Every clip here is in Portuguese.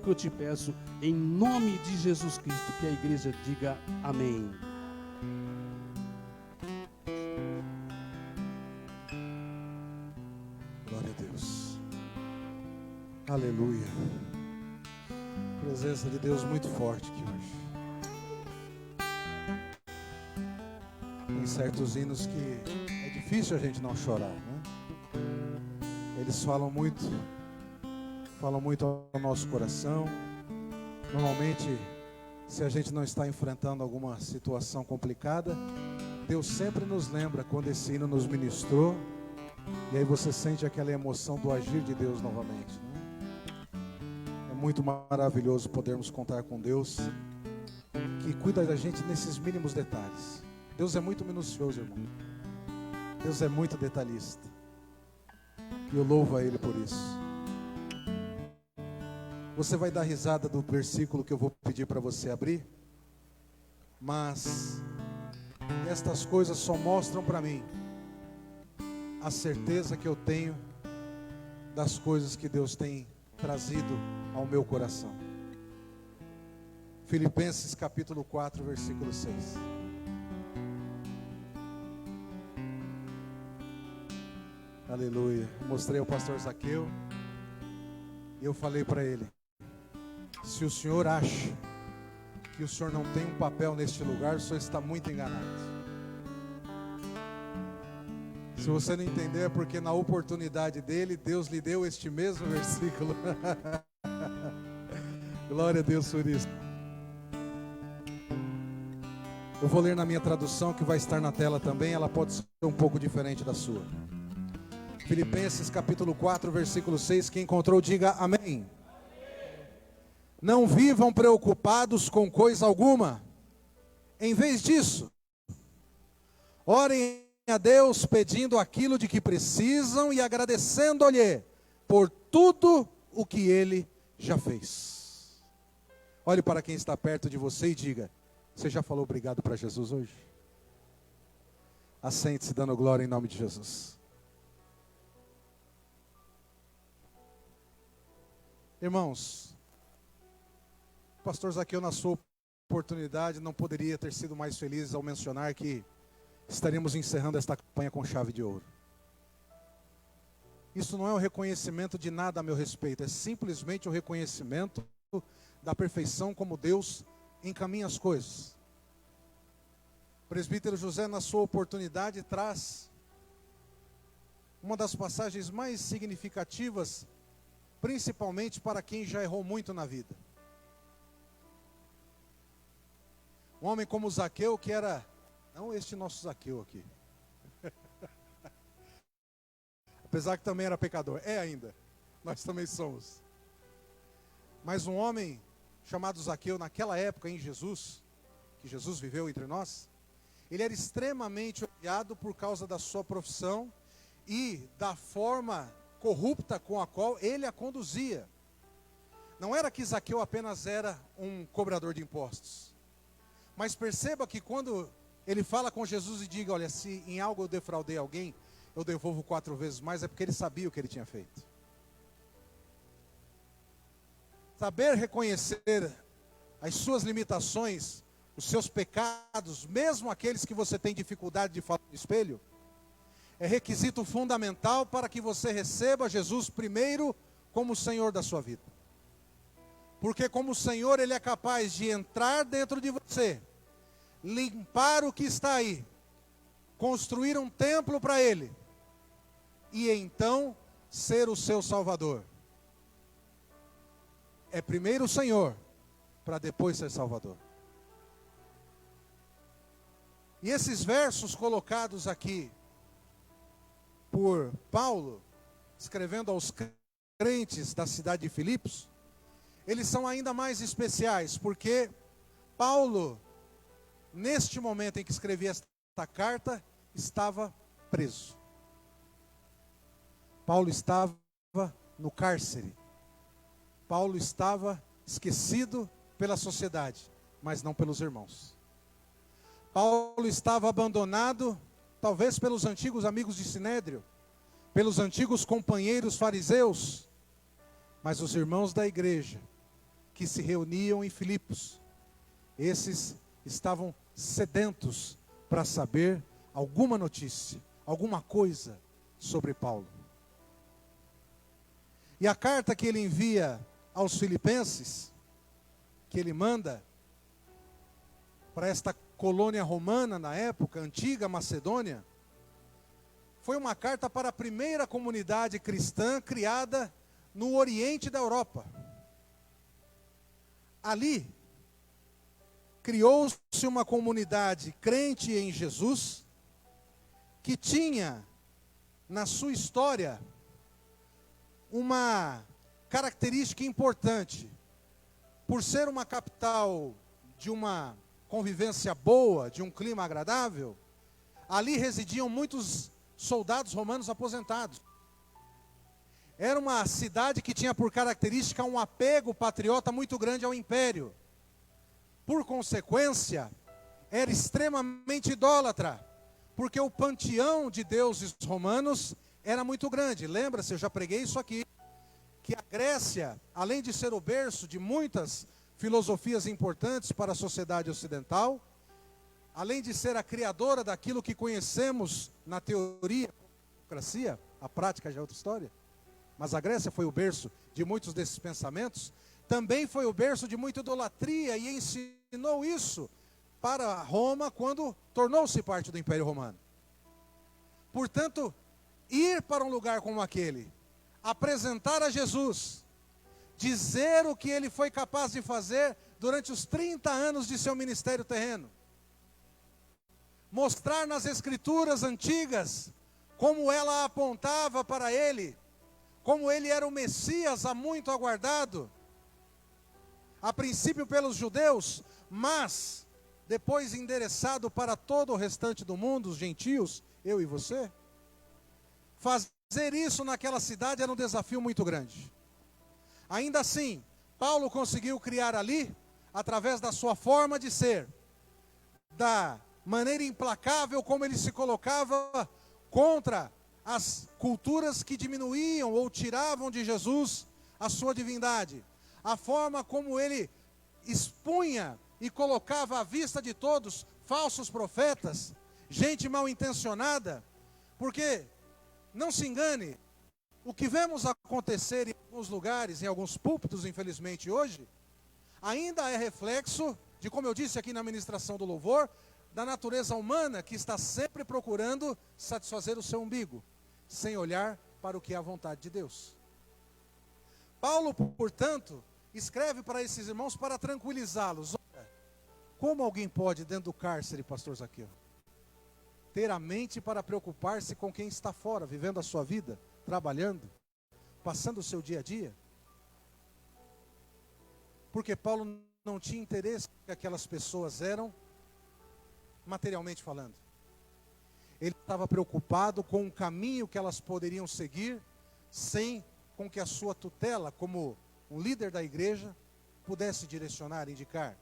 que eu te peço, em nome de Jesus Cristo, que a igreja diga amém. Glória a Deus. Aleluia. Presença de Deus muito forte aqui hoje. Tem certos hinos que é difícil a gente não chorar, né? Eles falam muito ao nosso coração. Normalmente, se a gente não está enfrentando alguma situação complicada, Deus sempre nos lembra quando esse hino nos ministrou. E aí você sente aquela emoção do agir de Deus novamente, né? É muito maravilhoso podermos contar com Deus, que cuida da gente nesses mínimos detalhes. Deus é muito minucioso, irmão. Deus é muito detalhista. E eu louvo a Ele por isso. Você vai dar risada do versículo que eu vou pedir para você abrir. Mas estas coisas só mostram para mim a certeza que eu tenho das coisas que Deus tem trazido ao meu coração. Filipenses capítulo 4, versículo 6. Aleluia. Mostrei ao pastor Zaqueu e eu falei para ele: se o senhor acha que o senhor não tem um papel neste lugar, o senhor está muito enganado. Se você não entender, é porque na oportunidade dele, Deus lhe deu este mesmo versículo. Glória a Deus por isso. Eu vou ler na minha tradução, que vai estar na tela também. Ela pode ser um pouco diferente da sua. Filipenses capítulo 4, versículo 6. Quem encontrou, diga amém. Não vivam preocupados com coisa alguma. Em vez disso, orem a Deus pedindo aquilo de que precisam e agradecendo-lhe por tudo o que Ele já fez. Olhe para quem está perto de você e diga: você já falou obrigado para Jesus hoje? Assente-se dando glória em nome de Jesus. Irmãos, o pastor Zaqueu, na sua oportunidade, não poderia ter sido mais feliz ao mencionar que estaremos encerrando esta campanha com chave de ouro. Isso não é um reconhecimento de nada a meu respeito, é simplesmente um reconhecimento da perfeição como Deus encaminha as coisas. O presbítero José, na sua oportunidade, traz uma das passagens mais significativas, principalmente para quem já errou muito na vida. Um homem como Zaqueu, que era, não este nosso Zaqueu aqui, apesar que também era pecador, é ainda, nós também somos. Mas um homem chamado Zaqueu, naquela época em Jesus, que Jesus viveu entre nós, ele era extremamente odiado por causa da sua profissão e da forma corrupta com a qual ele a conduzia. Não era que Zaqueu apenas era um cobrador de impostos, mas perceba que quando ele fala com Jesus e diga: olha, se em algo eu defraudei alguém, eu devolvo 4 vezes mais, é porque ele sabia o que ele tinha feito. Saber reconhecer as suas limitações, os seus pecados, mesmo aqueles que você tem dificuldade de falar no espelho, é requisito fundamental para que você receba Jesus primeiro como o Senhor da sua vida. Porque como o Senhor, Ele é capaz de entrar dentro de você, limpar o que está aí, construir um templo para Ele, e então ser o seu Salvador. É primeiro o Senhor, para depois ser Salvador. E esses versos colocados aqui por Paulo, escrevendo aos crentes da cidade de Filipos, eles são ainda mais especiais, porque Paulo, neste momento em que escrevia esta carta, estava preso. Paulo estava no cárcere. Paulo estava esquecido pela sociedade, mas não pelos irmãos. Paulo estava abandonado, talvez pelos antigos amigos de Sinédrio, pelos antigos companheiros fariseus, mas os irmãos da igreja que se reuniam em Filipos. Esses estavam sedentos para saber alguma notícia, alguma coisa sobre Paulo. E a carta que ele envia aos filipenses, que ele manda para esta colônia romana na época, antiga Macedônia, foi uma carta para a primeira comunidade cristã criada no Oriente da Europa. Ali, criou-se uma comunidade crente em Jesus, que tinha na sua história uma característica importante. Por ser uma capital de uma convivência boa, de um clima agradável, ali residiam muitos soldados romanos aposentados. Era uma cidade que tinha por característica um apego patriota muito grande ao império. Por consequência, era extremamente idólatra, porque o panteão de deuses romanos era muito grande. Lembra-se, eu já preguei isso aqui, que a Grécia, além de ser o berço de muitas filosofias importantes para a sociedade ocidental, além de ser a criadora daquilo que conhecemos na teoria, democracia, a prática já é outra história, mas a Grécia foi o berço de muitos desses pensamentos, também foi o berço de muita idolatria e ensinou isso para Roma quando tornou-se parte do Império Romano. Portanto, ir para um lugar como aquele, apresentar a Jesus, dizer o que ele foi capaz de fazer durante os 30 anos de seu ministério terreno, mostrar nas escrituras antigas como ela apontava para ele, como ele era o Messias há muito aguardado, a princípio pelos judeus, mas depois endereçado para todo o restante do mundo, os gentios, eu e você. Fazer isso naquela cidade era um desafio muito grande. Ainda assim, Paulo conseguiu criar ali, através da sua forma de ser, da maneira implacável como ele se colocava contra as culturas que diminuíam ou tiravam de Jesus a sua divindade, a forma como ele expunha e colocava à vista de todos falsos profetas, gente mal intencionada, porque, não se engane, o que vemos acontecer em alguns lugares, em alguns púlpitos, infelizmente hoje, ainda é reflexo de, como eu disse aqui na ministração do louvor, da natureza humana que está sempre procurando satisfazer o seu umbigo, sem olhar para o que é a vontade de Deus. Paulo, portanto, escreve para esses irmãos para tranquilizá-los. Olha, como alguém pode, dentro do cárcere, pastor Zaqueu, ter a mente para preocupar-se com quem está fora, vivendo a sua vida, trabalhando, passando o seu dia a dia? Porque Paulo não tinha interesse no que aquelas pessoas eram, materialmente falando. Ele estava preocupado com o caminho que elas poderiam seguir, sem com que a sua tutela, como um líder da igreja, pudesse direcionar, indicar.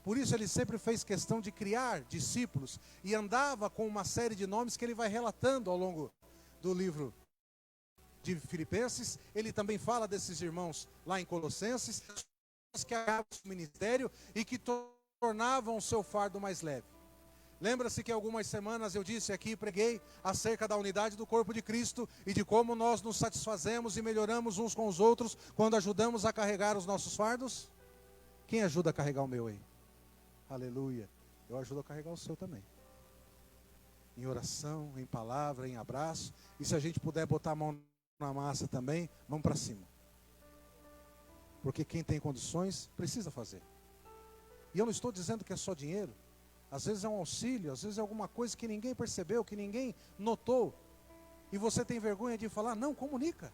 Por isso ele sempre fez questão de criar discípulos, e andava com uma série de nomes que ele vai relatando ao longo do livro de Filipenses. Ele também fala desses irmãos lá em Colossenses, que acabavam o ministério e que tornavam o seu fardo mais leve. Lembra-se que algumas semanas eu disse aqui, preguei acerca da unidade do corpo de Cristo e de como nós nos satisfazemos e melhoramos uns com os outros quando ajudamos a carregar os nossos fardos? Quem ajuda a carregar o meu aí? Aleluia. Eu ajudo a carregar o seu também. Em oração, em palavra, em abraço. E se a gente puder botar a mão na massa também, vamos para cima. Porque quem tem condições, precisa fazer. E eu não estou dizendo que é só dinheiro. Às vezes é um auxílio, às vezes é alguma coisa que ninguém percebeu, que ninguém notou. E você tem vergonha de falar, não, comunica.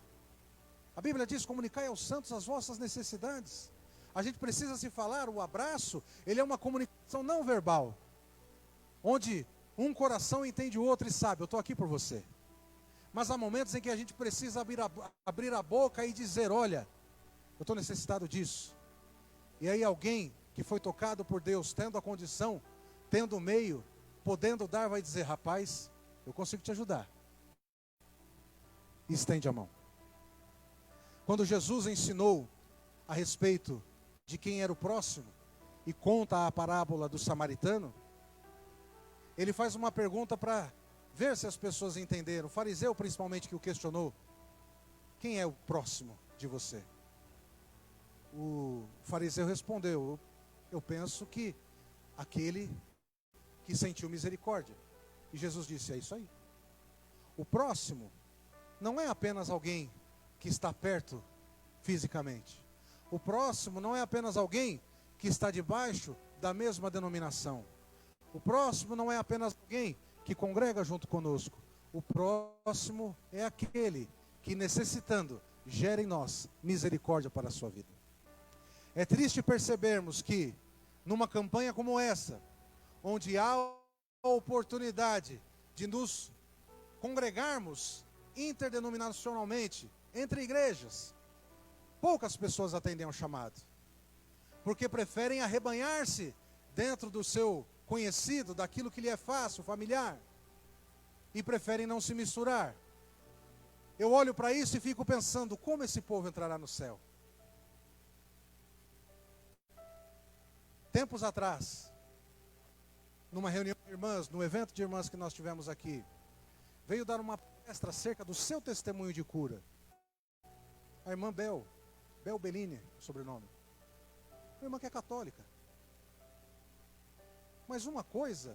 A Bíblia diz, comunicai aos santos as vossas necessidades. A gente precisa se falar, o abraço, ele é uma comunicação não verbal. Onde um coração entende o outro e sabe, eu estou aqui por você. Mas há momentos em que a gente precisa abrir a boca e dizer, olha, eu estou necessitado disso. E aí alguém que foi tocado por Deus, tendo a condição, tendo o meio, podendo dar, vai dizer, rapaz, eu consigo te ajudar. E estende a mão. Quando Jesus ensinou a respeito de quem era o próximo e conta a parábola do samaritano, ele faz uma pergunta para ver se as pessoas entenderam. O fariseu principalmente que o questionou: quem é o próximo de você? O fariseu respondeu: eu penso que aquele que sentiu misericórdia. E Jesus disse: é isso aí. O próximo não é apenas alguém que está perto fisicamente. O próximo não é apenas alguém que está debaixo da mesma denominação. O próximo não é apenas alguém que congrega junto conosco. O próximo é aquele que, necessitando, gera em nós misericórdia para a sua vida. É triste percebermos que, numa campanha como essa, onde há a oportunidade de nos congregarmos interdenominacionalmente, entre igrejas, poucas pessoas atendem ao chamado, porque preferem arrebanhar-se dentro do seu conhecido, daquilo que lhe é fácil, familiar, e preferem não se misturar. Eu olho para isso e fico pensando: como esse povo entrará no céu? Tempos atrás, numa reunião de irmãs, no evento de irmãs que nós tivemos aqui, veio dar uma palestra acerca do seu testemunho de cura a irmã Bel Bellini, sobrenome, uma irmã que é católica. Mas uma coisa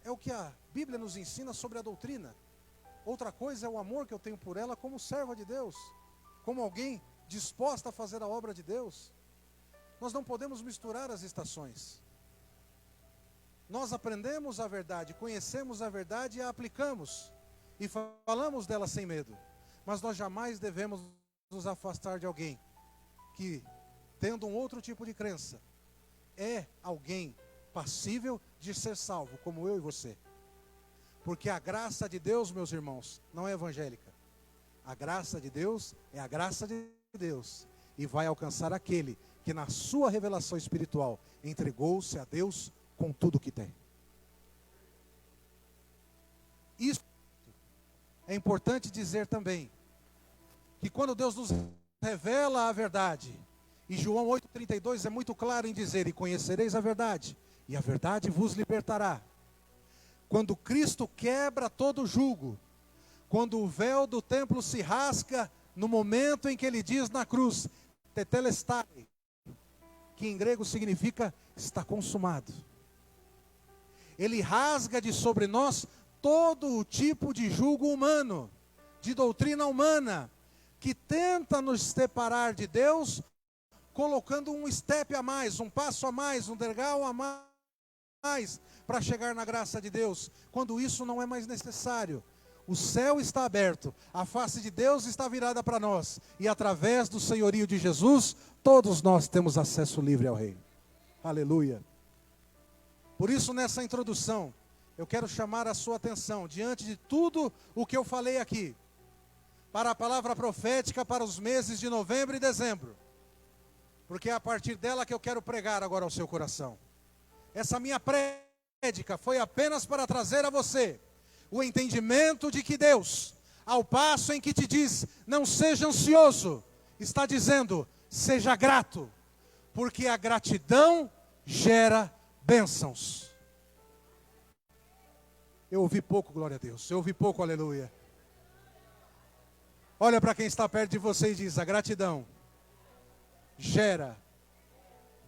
é o que a Bíblia nos ensina sobre a doutrina, outra coisa é o amor que eu tenho por ela como serva de Deus, como alguém disposta a fazer a obra de Deus. Nós não podemos misturar as estações. Nós aprendemos a verdade, conhecemos a verdade e a aplicamos, e falamos dela sem medo. Mas nós jamais devemos nos afastar de alguém que, tendo um outro tipo de crença, é alguém passível de ser salvo, como eu e você. Porque a graça de Deus, meus irmãos, não é evangélica. A graça de Deus é a graça de Deus, e vai alcançar aquele que na sua revelação espiritual entregou-se a Deus com tudo que tem. Isso é importante dizer também, que quando Deus nos revela a verdade, e João 8,32 é muito claro em dizer: e conhecereis a verdade, e a verdade vos libertará. Quando Cristo quebra todo jugo, quando o véu do templo se rasga, no momento em que ele diz na cruz, tetelestai, que em grego significa está consumado. Ele rasga de sobre nós todo o tipo de jugo humano, de doutrina humana, que tenta nos separar de Deus, colocando um step a mais, um passo a mais, um degrau a mais, para chegar na graça de Deus, quando isso não é mais necessário. O céu está aberto, a face de Deus está virada para nós, e através do senhorio de Jesus, todos nós temos acesso livre ao reino. Aleluia. Por isso, nessa introdução, eu quero chamar a sua atenção, diante de tudo o que eu falei aqui, para a palavra profética para os meses de novembro e dezembro, porque é a partir dela que eu quero pregar agora ao seu coração. Essa minha prédica foi apenas para trazer a você o entendimento de que Deus, ao passo em que te diz, não seja ansioso, está dizendo, seja grato, porque a gratidão gera bênçãos. Eu ouvi pouco, glória a Deus, eu ouvi pouco, aleluia. Olha para quem está perto de você e diz, a gratidão gera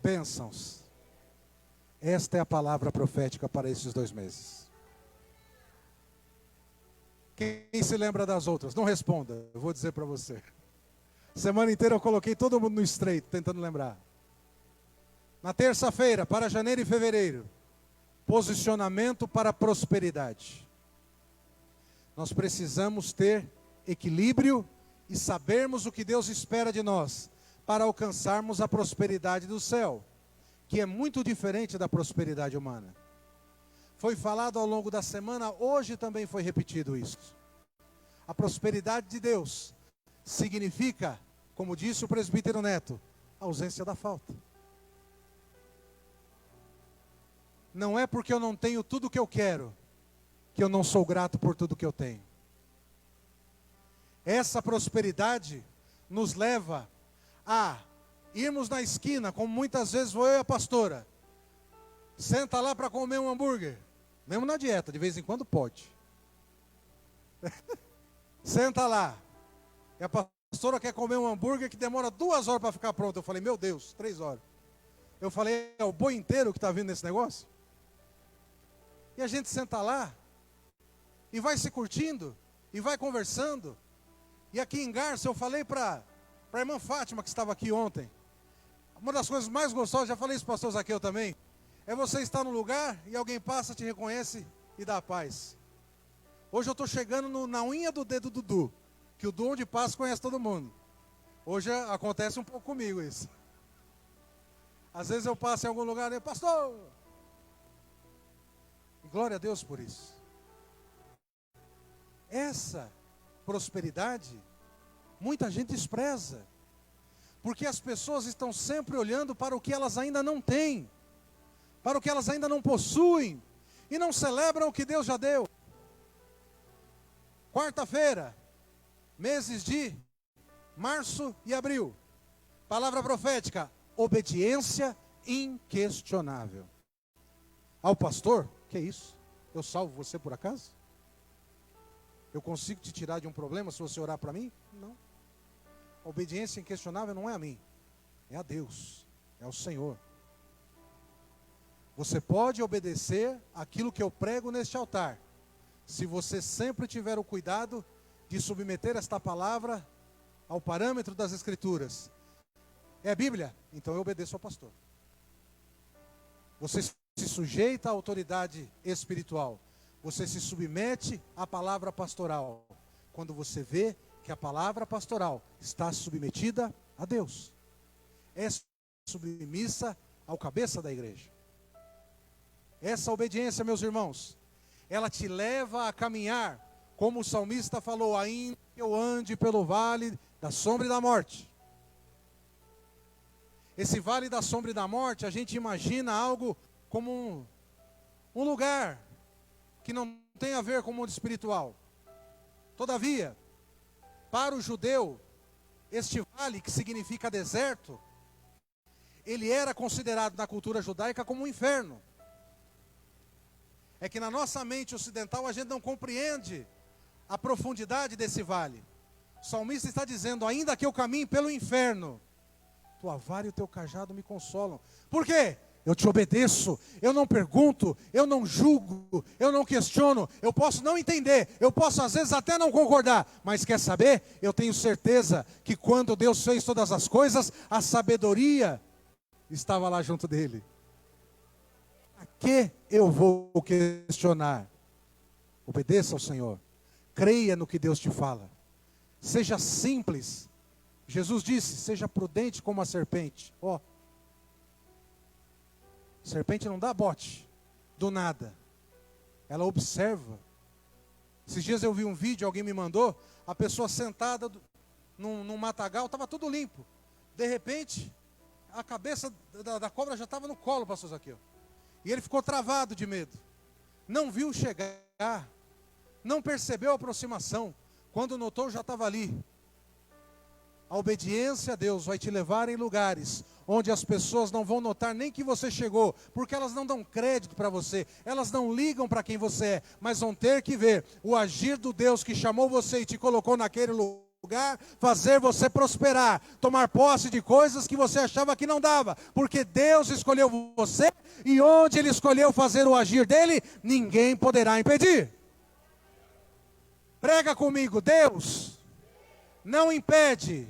bênçãos. Esta é a palavra profética para esses 2 meses. Quem se lembra das outras? Não responda, eu vou dizer para você. Semana inteira eu coloquei todo mundo no estreito, tentando lembrar. Na terça-feira, para janeiro e fevereiro, posicionamento para prosperidade. Nós precisamos ter equilíbrio e sabermos o que Deus espera de nós, para alcançarmos a prosperidade do céu, que é muito diferente da prosperidade humana. Foi falado ao longo da semana, hoje também foi repetido isso. A prosperidade de Deus significa, como disse o presbítero Neto, ausência da falta. Não é porque eu não tenho tudo o que eu quero, que eu não sou grato por tudo que eu tenho. Essa prosperidade nos leva a irmos na esquina, como muitas vezes vou eu e a pastora, senta lá para comer um hambúrguer, mesmo na dieta, de vez em quando pode. Senta lá, e a pastora quer comer um hambúrguer que demora 2 horas para ficar pronto. Eu falei, meu Deus, 3 horas. Eu falei, é o boi inteiro que está vindo nesse negócio? E a gente senta lá, e vai se curtindo, e vai conversando. E aqui em Garça, eu falei para a irmã Fátima, que estava aqui ontem, uma das coisas mais gostosas, já falei isso para o pastor Zaqueu também, é você estar num lugar e alguém passa, te reconhece e dá paz. Hoje eu estou chegando na unha do dedo do Dudu, que o Dudu onde passa conhece todo mundo. Hoje acontece um pouco comigo isso. Às vezes eu passo em algum lugar e pastor, e glória a Deus por isso. Essa prosperidade, muita gente despreza, porque as pessoas estão sempre olhando para o que elas ainda não têm, para o que elas ainda não possuem, e não celebram o que Deus já deu. Quarta-feira, meses de março e abril, palavra profética, obediência inquestionável. Ao pastor, que é isso? Eu salvo você por acaso? Eu consigo te tirar de um problema se você orar para mim? Não. A obediência inquestionável não é a mim, é a Deus, é ao Senhor. Você pode obedecer aquilo que eu prego neste altar, se você sempre tiver o cuidado de submeter esta palavra ao parâmetro das Escrituras. É a Bíblia? Então eu obedeço ao pastor. Você se sujeita à autoridade espiritual. Você se submete à palavra pastoral. Quando você vê que a palavra pastoral está submetida a Deus. É submissa ao cabeça da igreja. Essa obediência, meus irmãos, ela te leva a caminhar, como o salmista falou, ainda que eu ande pelo vale da sombra e da morte. Esse vale da sombra e da morte, a gente imagina algo como um lugar que não tem a ver com o mundo espiritual. Todavia, para o judeu, este vale, que significa deserto, ele era considerado na cultura judaica como um inferno. É que na nossa mente ocidental a gente não compreende a profundidade desse vale. O salmista está dizendo, ainda que eu caminhe pelo inferno, tua vara e o teu cajado me consolam. Por quê? Eu te obedeço, eu não pergunto, eu não julgo, eu não questiono, eu posso não entender, eu posso às vezes até não concordar, mas quer saber? Eu tenho certeza que quando Deus fez todas as coisas, a sabedoria estava lá junto dele. A que eu vou questionar? Obedeça ao Senhor, creia no que Deus te fala, seja simples. Jesus disse, seja prudente como a serpente. Serpente não dá bote do nada, ela observa. Esses dias eu vi um vídeo, alguém me mandou, a pessoa sentada num matagal, estava tudo limpo. De repente, a cabeça da cobra já estava no colo, pastor Zaqueu. E ele ficou travado de medo. Não viu chegar, não percebeu a aproximação. Quando notou, já estava ali. A obediência a Deus vai te levar em lugares onde as pessoas não vão notar nem que você chegou, porque elas não dão crédito para você, elas não ligam para quem você é, mas vão ter que ver o agir do Deus que chamou você e te colocou naquele lugar, fazer você prosperar, tomar posse de coisas que você achava que não dava, porque Deus escolheu você, e onde Ele escolheu fazer o agir dEle, ninguém poderá impedir. Prega comigo, Deus não impede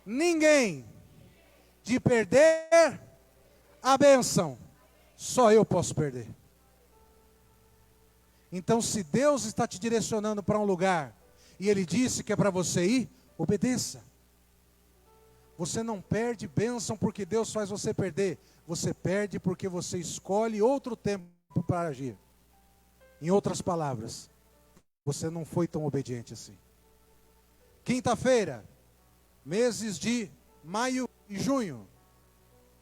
ninguém de perder a bênção, só eu posso perder. Então, se Deus está te direcionando para um lugar, e Ele disse que é para você ir, obedeça. Você não perde bênção porque Deus faz você perder, você perde porque você escolhe outro tempo para agir. Em outras palavras, você não foi tão obediente assim. Quinta-feira, meses de maio e junho.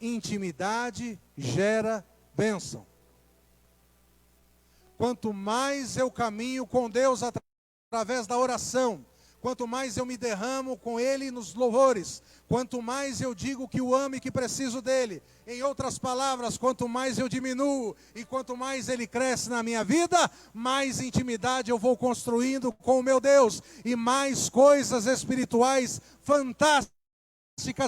Intimidade gera bênção. Quanto mais eu caminho com Deus através da oração, quanto mais eu me derramo com Ele nos louvores, quanto mais eu digo que o amo e que preciso dEle. Em outras palavras, quanto mais eu diminuo e quanto mais Ele cresce na minha vida, mais intimidade eu vou construindo com o meu Deus e mais coisas espirituais fantásticas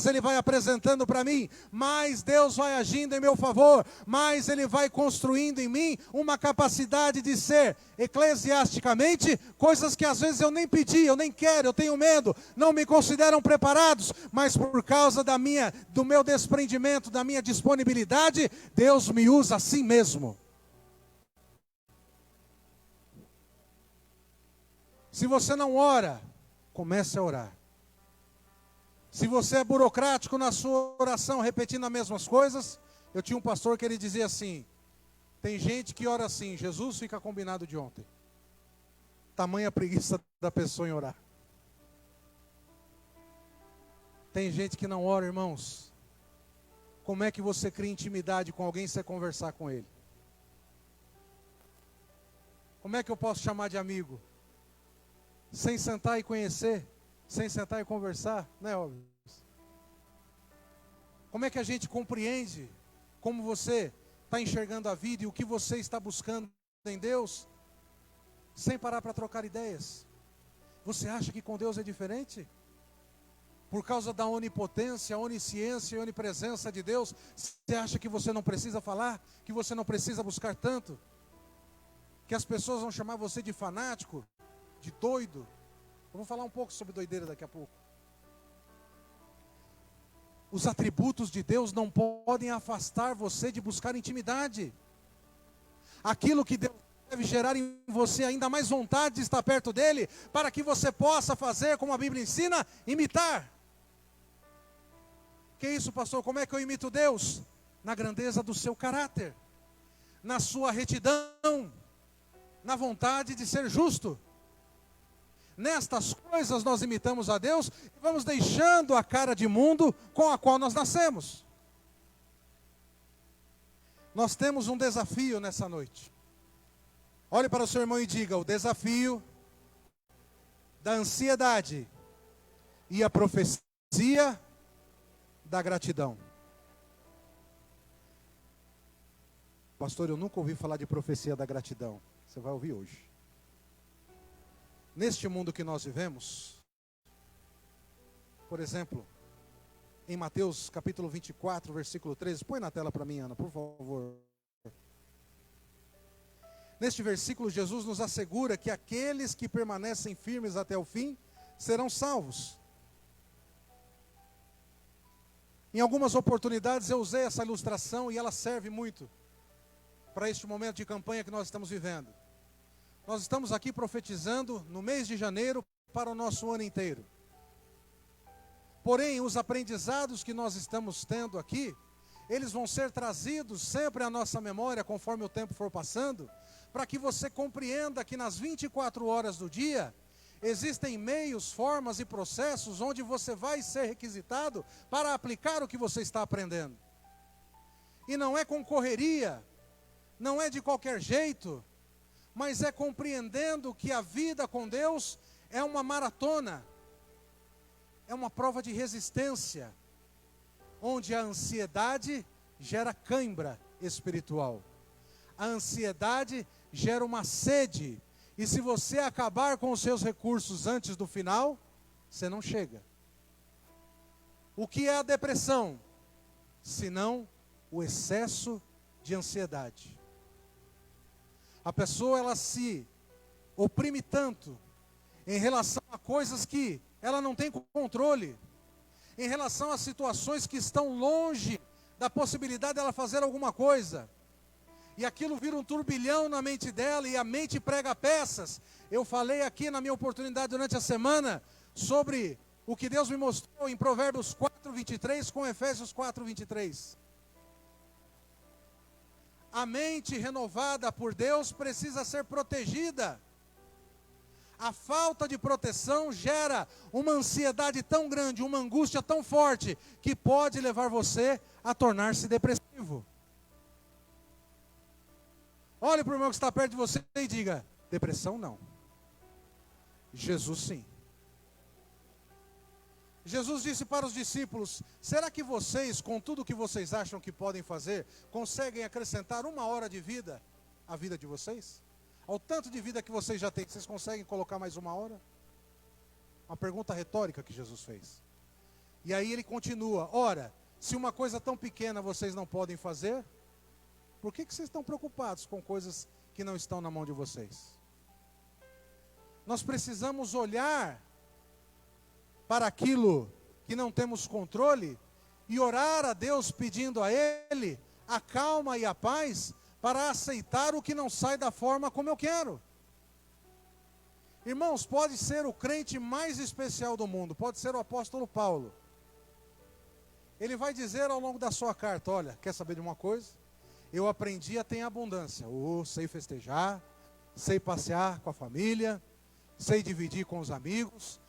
Ele vai apresentando para mim, mais Deus vai agindo em meu favor, mais Ele vai construindo em mim uma capacidade de ser, eclesiasticamente, coisas que às vezes eu nem pedi, eu nem quero, eu tenho medo, não me consideram preparados, mas por causa do meu desprendimento, da minha disponibilidade, Deus me usa assim mesmo. Se você não ora, comece a orar. Se você é burocrático na sua oração, repetindo as mesmas coisas, eu tinha um pastor que ele dizia assim, tem gente que ora assim, Jesus fica combinado de ontem. Tamanha preguiça da pessoa em orar. Tem gente que não ora, irmãos. Como é que você cria intimidade com alguém sem conversar com ele? Como é que eu posso chamar de amigo? Sem sentar e conhecer? Sem sentar e conversar, não é óbvio? Como é que a gente compreende como você está enxergando a vida e o que você está buscando em Deus, sem parar para trocar ideias? Você acha que com Deus é diferente? Por causa da onipotência, onisciência e onipresença de Deus, você acha que você não precisa falar? Que você não precisa buscar tanto? Que as pessoas vão chamar você de fanático? De doido? Eu vou falar um pouco sobre doideira daqui a pouco. Os atributos de Deus não podem afastar você de buscar intimidade. Aquilo que Deus deve gerar em você ainda mais vontade de estar perto dEle, para que você possa fazer, como a Bíblia ensina, imitar. Que isso, pastor? Como é que eu imito Deus? Na grandeza do seu caráter, na sua retidão, na vontade de ser justo. Nestas coisas nós imitamos a Deus e vamos deixando a cara de mundo com a qual nós nascemos. Nós temos um desafio nessa noite. Olhe para o seu irmão e diga, o desafio da ansiedade e a profecia da gratidão. Pastor, eu nunca ouvi falar de profecia da gratidão. Você vai ouvir hoje. Neste mundo que nós vivemos, por exemplo, em Mateus capítulo 24, versículo 13, põe na tela para mim, Ana, por favor. Neste versículo, Jesus nos assegura que aqueles que permanecem firmes até o fim, serão salvos. Em algumas oportunidades eu usei essa ilustração e ela serve muito para este momento de campanha que nós estamos vivendo. Nós estamos aqui profetizando no mês de janeiro para o nosso ano inteiro. Porém, os aprendizados que nós estamos tendo aqui, eles vão ser trazidos sempre à nossa memória conforme o tempo for passando, para que você compreenda que nas 24 horas do dia, existem meios, formas e processos onde você vai ser requisitado para aplicar o que você está aprendendo. E não é com correria, não é de qualquer jeito, mas é compreendendo que a vida com Deus é uma maratona, é uma prova de resistência, onde a ansiedade gera cãibra espiritual. A ansiedade gera uma sede, e se você acabar com os seus recursos antes do final, você não chega. O que é a depressão? Senão o excesso de ansiedade. A pessoa, ela se oprime tanto em relação a coisas que ela não tem controle, em relação a situações que estão longe da possibilidade dela fazer alguma coisa, e aquilo vira um turbilhão na mente dela, e a mente prega peças. Eu falei aqui na minha oportunidade durante a semana, sobre o que Deus me mostrou em Provérbios 4:23 com Efésios 4:23. A mente renovada por Deus precisa ser protegida. A falta de proteção gera uma ansiedade tão grande, uma angústia tão forte, que pode levar você a tornar-se depressivo. Olhe para o irmão que está perto de você e diga, depressão não. Jesus sim. Jesus disse para os discípulos: será que vocês, com tudo que vocês acham que podem fazer, conseguem acrescentar 1 hora de vida à vida de vocês? Ao tanto de vida que vocês já têm, vocês conseguem colocar mais 1 hora? Uma pergunta retórica que Jesus fez. E aí ele continua: ora, se uma coisa tão pequena vocês não podem fazer, por que vocês estão preocupados com coisas que não estão na mão de vocês? Nós precisamos olhar para aquilo que não temos controle e orar a Deus pedindo a Ele a calma e a paz para aceitar o que não sai da forma como eu quero. Irmãos, pode ser o crente mais especial do mundo, pode ser o apóstolo Paulo. Ele vai dizer ao longo da sua carta: olha, quer saber de uma coisa? Eu aprendi a ter abundância. Sei festejar, sei passear com a família, sei dividir com os amigos,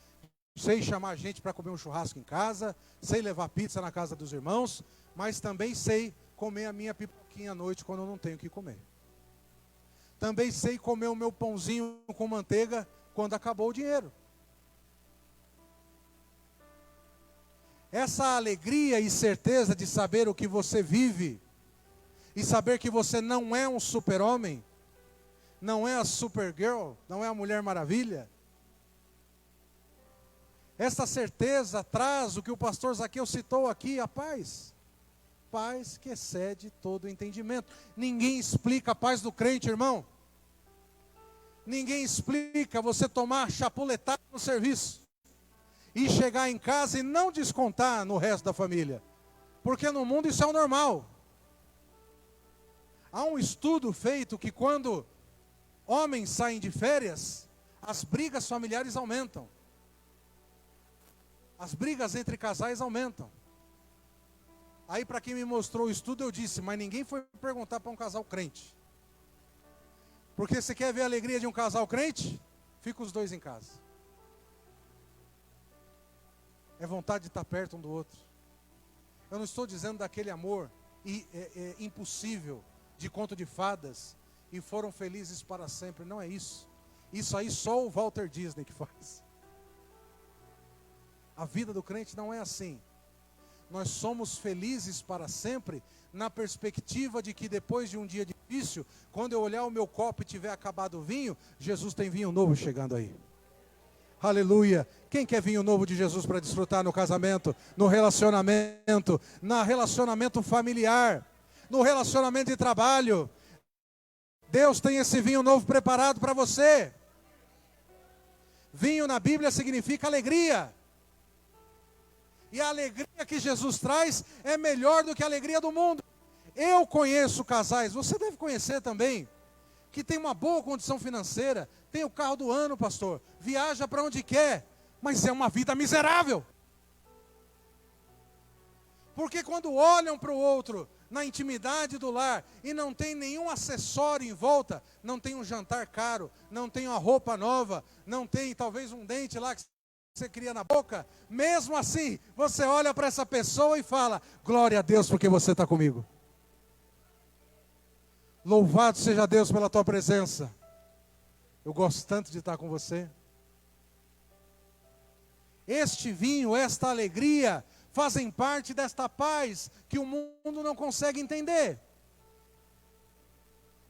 sei chamar gente para comer um churrasco em casa, sei levar pizza na casa dos irmãos, mas também sei comer a minha pipoquinha à noite quando eu não tenho o que comer. Também sei comer o meu pãozinho com manteiga quando acabou o dinheiro. Essa alegria e certeza de saber o que você vive, e saber que você não é um super-homem, não é a Supergirl, não é a Mulher Maravilha. Essa certeza traz o que o pastor Zaqueu citou aqui, a paz. Paz que excede todo entendimento. Ninguém explica a paz do crente, irmão. Ninguém explica você tomar chapuletada no serviço e chegar em casa e não descontar no resto da família. Porque no mundo isso é o normal. Há um estudo feito que quando homens saem de férias, as brigas familiares aumentam. As brigas entre casais aumentam. Aí para quem me mostrou o estudo eu disse: mas ninguém foi perguntar para um casal crente. Porque você quer ver a alegria de um casal crente? Fica os dois em casa. É vontade de estar perto um do outro. Eu não estou dizendo daquele amor impossível, de conto de fadas, e foram felizes para sempre. Não é isso. Isso aí só o Walter Disney que faz. A vida do crente não é assim. Nós somos felizes para sempre, na perspectiva de que depois de um dia difícil, quando eu olhar o meu copo e tiver acabado o vinho, Jesus tem vinho novo chegando aí. Aleluia. Quem quer vinho novo de Jesus para desfrutar no casamento, no relacionamento familiar, no relacionamento de trabalho? Deus tem esse vinho novo preparado para você. Vinho na Bíblia significa alegria. E a alegria que Jesus traz é melhor do que a alegria do mundo. Eu conheço casais, você deve conhecer também, que tem uma boa condição financeira, tem o carro do ano, pastor, viaja para onde quer, mas é uma vida miserável. Porque quando olham para o outro, na intimidade do lar, e não tem nenhum acessório em volta, não tem um jantar caro, não tem uma roupa nova, não tem talvez um dente lá que você cria na boca, mesmo assim, você olha para essa pessoa e fala: glória a Deus porque você está comigo. Louvado seja Deus pela tua presença. Eu gosto tanto de estar com você. Este vinho, esta alegria, fazem parte desta paz que o mundo não consegue entender.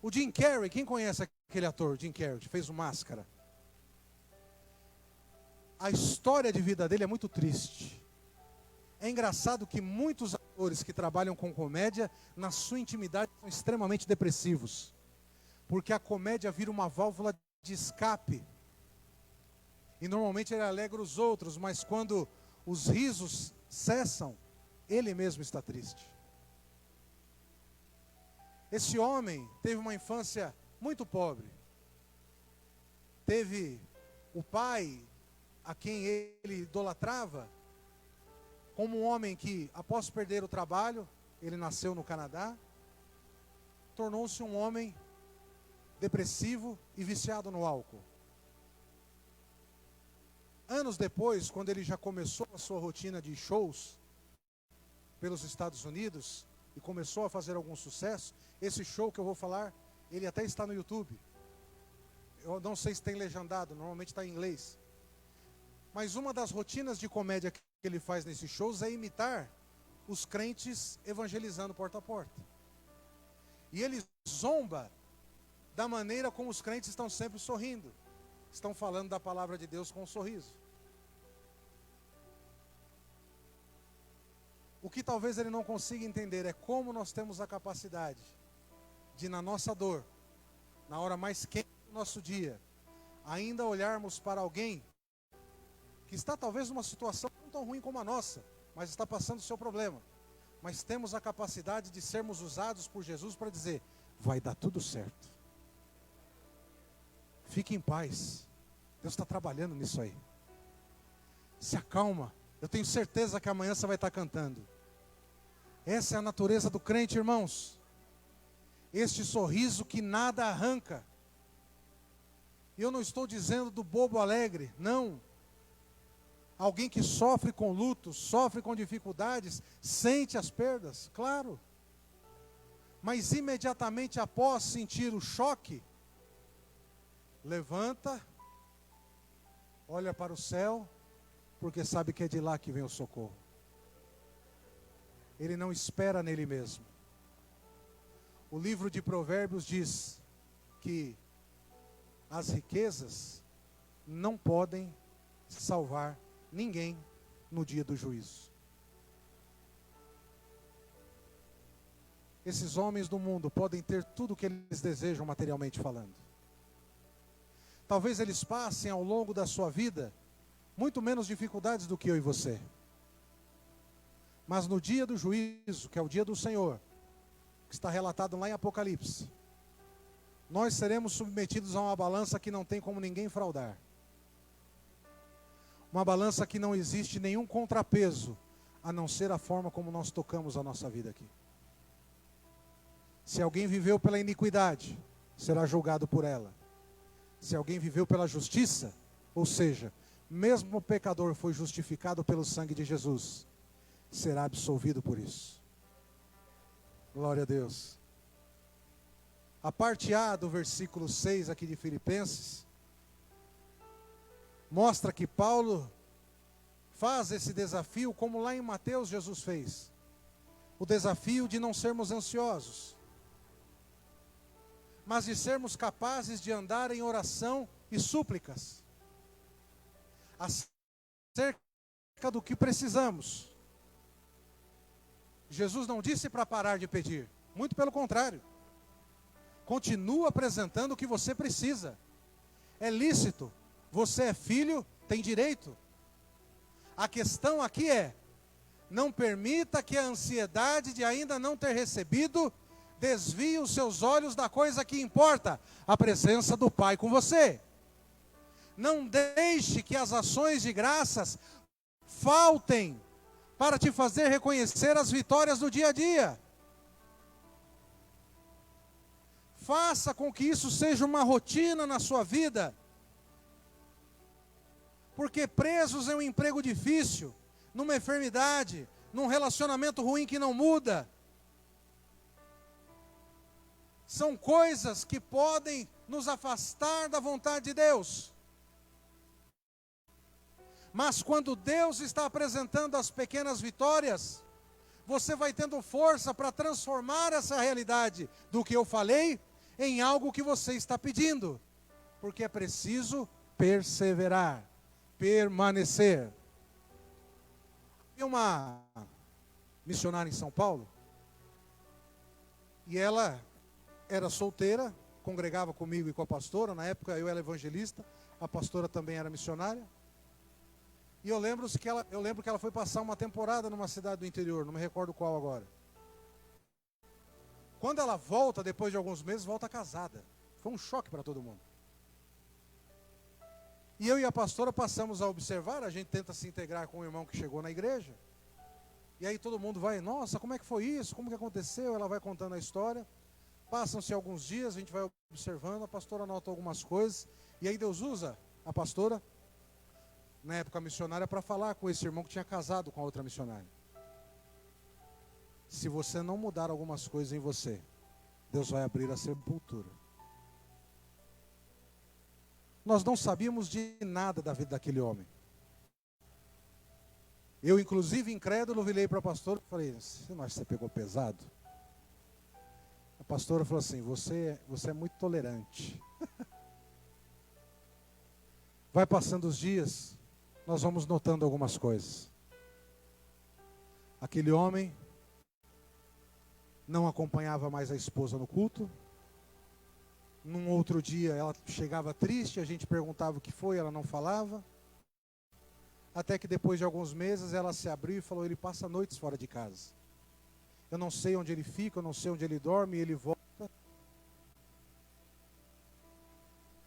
O Jim Carrey, quem conhece aquele ator, Jim Carrey, que fez o Máscara? A história de vida dele é muito triste. É engraçado que muitos atores que trabalham com comédia, na sua intimidade, são extremamente depressivos. Porque a comédia vira uma válvula de escape. E normalmente ele alegra os outros, mas quando os risos cessam, ele mesmo está triste. Esse homem teve uma infância muito pobre. Teve o pai a quem ele idolatrava, como um homem que, após perder o trabalho, ele nasceu no Canadá, tornou-se um homem depressivo e viciado no álcool. Anos depois, quando ele já começou a sua rotina de shows pelos Estados Unidos, e começou a fazer algum sucesso, esse show que eu vou falar, ele até está no YouTube. Eu não sei se tem legendado, normalmente está em inglês. Mas uma das rotinas de comédia que ele faz nesses shows é imitar os crentes evangelizando porta a porta. E ele zomba da maneira como os crentes estão sempre sorrindo. Estão falando da palavra de Deus com um sorriso. O que talvez ele não consiga entender é como nós temos a capacidade de, na nossa dor, na hora mais quente do nosso dia, ainda olharmos para alguém que está talvez numa situação não tão ruim como a nossa, mas está passando o seu problema. Mas temos a capacidade de sermos usados por Jesus para dizer: vai dar tudo certo. Fique em paz. Deus está trabalhando nisso aí. Se acalma. Eu tenho certeza que amanhã você vai estar cantando. Essa é a natureza do crente, irmãos. Este sorriso que nada arranca. E eu não estou dizendo do bobo alegre, não. Alguém que sofre com luto, sofre com dificuldades, sente as perdas, claro. Mas imediatamente após sentir o choque, levanta, olha para o céu, porque sabe que é de lá que vem o socorro. Ele não espera nele mesmo. O livro de Provérbios diz que as riquezas não podem salvar ninguém no dia do juízo. Esses homens do mundo podem ter tudo o que eles desejam materialmente falando. Talvez eles passem ao longo da sua vida muito menos dificuldades do que eu e você. Mas no dia do juízo, que é o dia do Senhor, que está relatado lá em Apocalipse, nós seremos submetidos a uma balança que não tem como ninguém fraudar. Uma balança que não existe nenhum contrapeso, a não ser a forma como nós tocamos a nossa vida aqui. Se alguém viveu pela iniquidade, será julgado por ela. Se alguém viveu pela justiça, ou seja, mesmo o pecador foi justificado pelo sangue de Jesus, será absolvido por isso. Glória a Deus. A parte A do versículo 6 aqui de Filipenses mostra que Paulo faz esse desafio como lá em Mateus Jesus fez. O desafio de não sermos ansiosos, mas de sermos capazes de andar em oração e súplicas acerca do que precisamos. Jesus não disse para parar de pedir, muito pelo contrário. Continua apresentando o que você precisa. É lícito, você é filho, tem direito. A questão aqui é: não permita que a ansiedade de ainda não ter recebido desvie os seus olhos da coisa que importa, a presença do Pai com você. Não deixe que as ações de graças faltem para te fazer reconhecer as vitórias do dia a dia. Faça com que isso seja uma rotina na sua vida. Porque presos em um emprego difícil, numa enfermidade, num relacionamento ruim que não muda, são coisas que podem nos afastar da vontade de Deus. Mas quando Deus está apresentando as pequenas vitórias, você vai tendo força para transformar essa realidade do que eu falei em algo que você está pedindo. Porque é preciso perseverar, permanecer. Tem uma missionária em São Paulo, e ela era solteira, congregava comigo e com a pastora. Na época eu era evangelista, a pastora também era missionária. E eu lembro que ela foi passar uma temporada numa cidade do interior, não me recordo qual agora. Quando ela volta, depois de alguns meses, volta casada. Foi um choque para todo mundo. E eu e a pastora passamos a observar, a gente tenta se integrar com o irmão que chegou na igreja. E aí todo mundo vai: nossa, como é que foi isso? Como que aconteceu? Ela vai contando a história. Passam-se alguns dias, a gente vai observando, a pastora anota algumas coisas. E aí Deus usa a pastora, na época missionária, para falar com esse irmão que tinha casado com a outra missionária. Se você não mudar algumas coisas em você, Deus vai abrir a sepultura. Nós não sabíamos de nada da vida daquele homem. Eu, inclusive, incrédulo, virei para a pastora e falei, você não acha que você pegou pesado? A pastora falou assim, você é muito tolerante. Vai passando os dias, nós vamos notando algumas coisas. Aquele homem não acompanhava mais a esposa no culto. Num outro dia ela chegava triste, a gente perguntava o que foi, ela não falava. Até que depois de alguns meses ela se abriu e falou, ele passa noites fora de casa. Eu não sei onde ele fica, eu não sei onde ele dorme, e ele volta.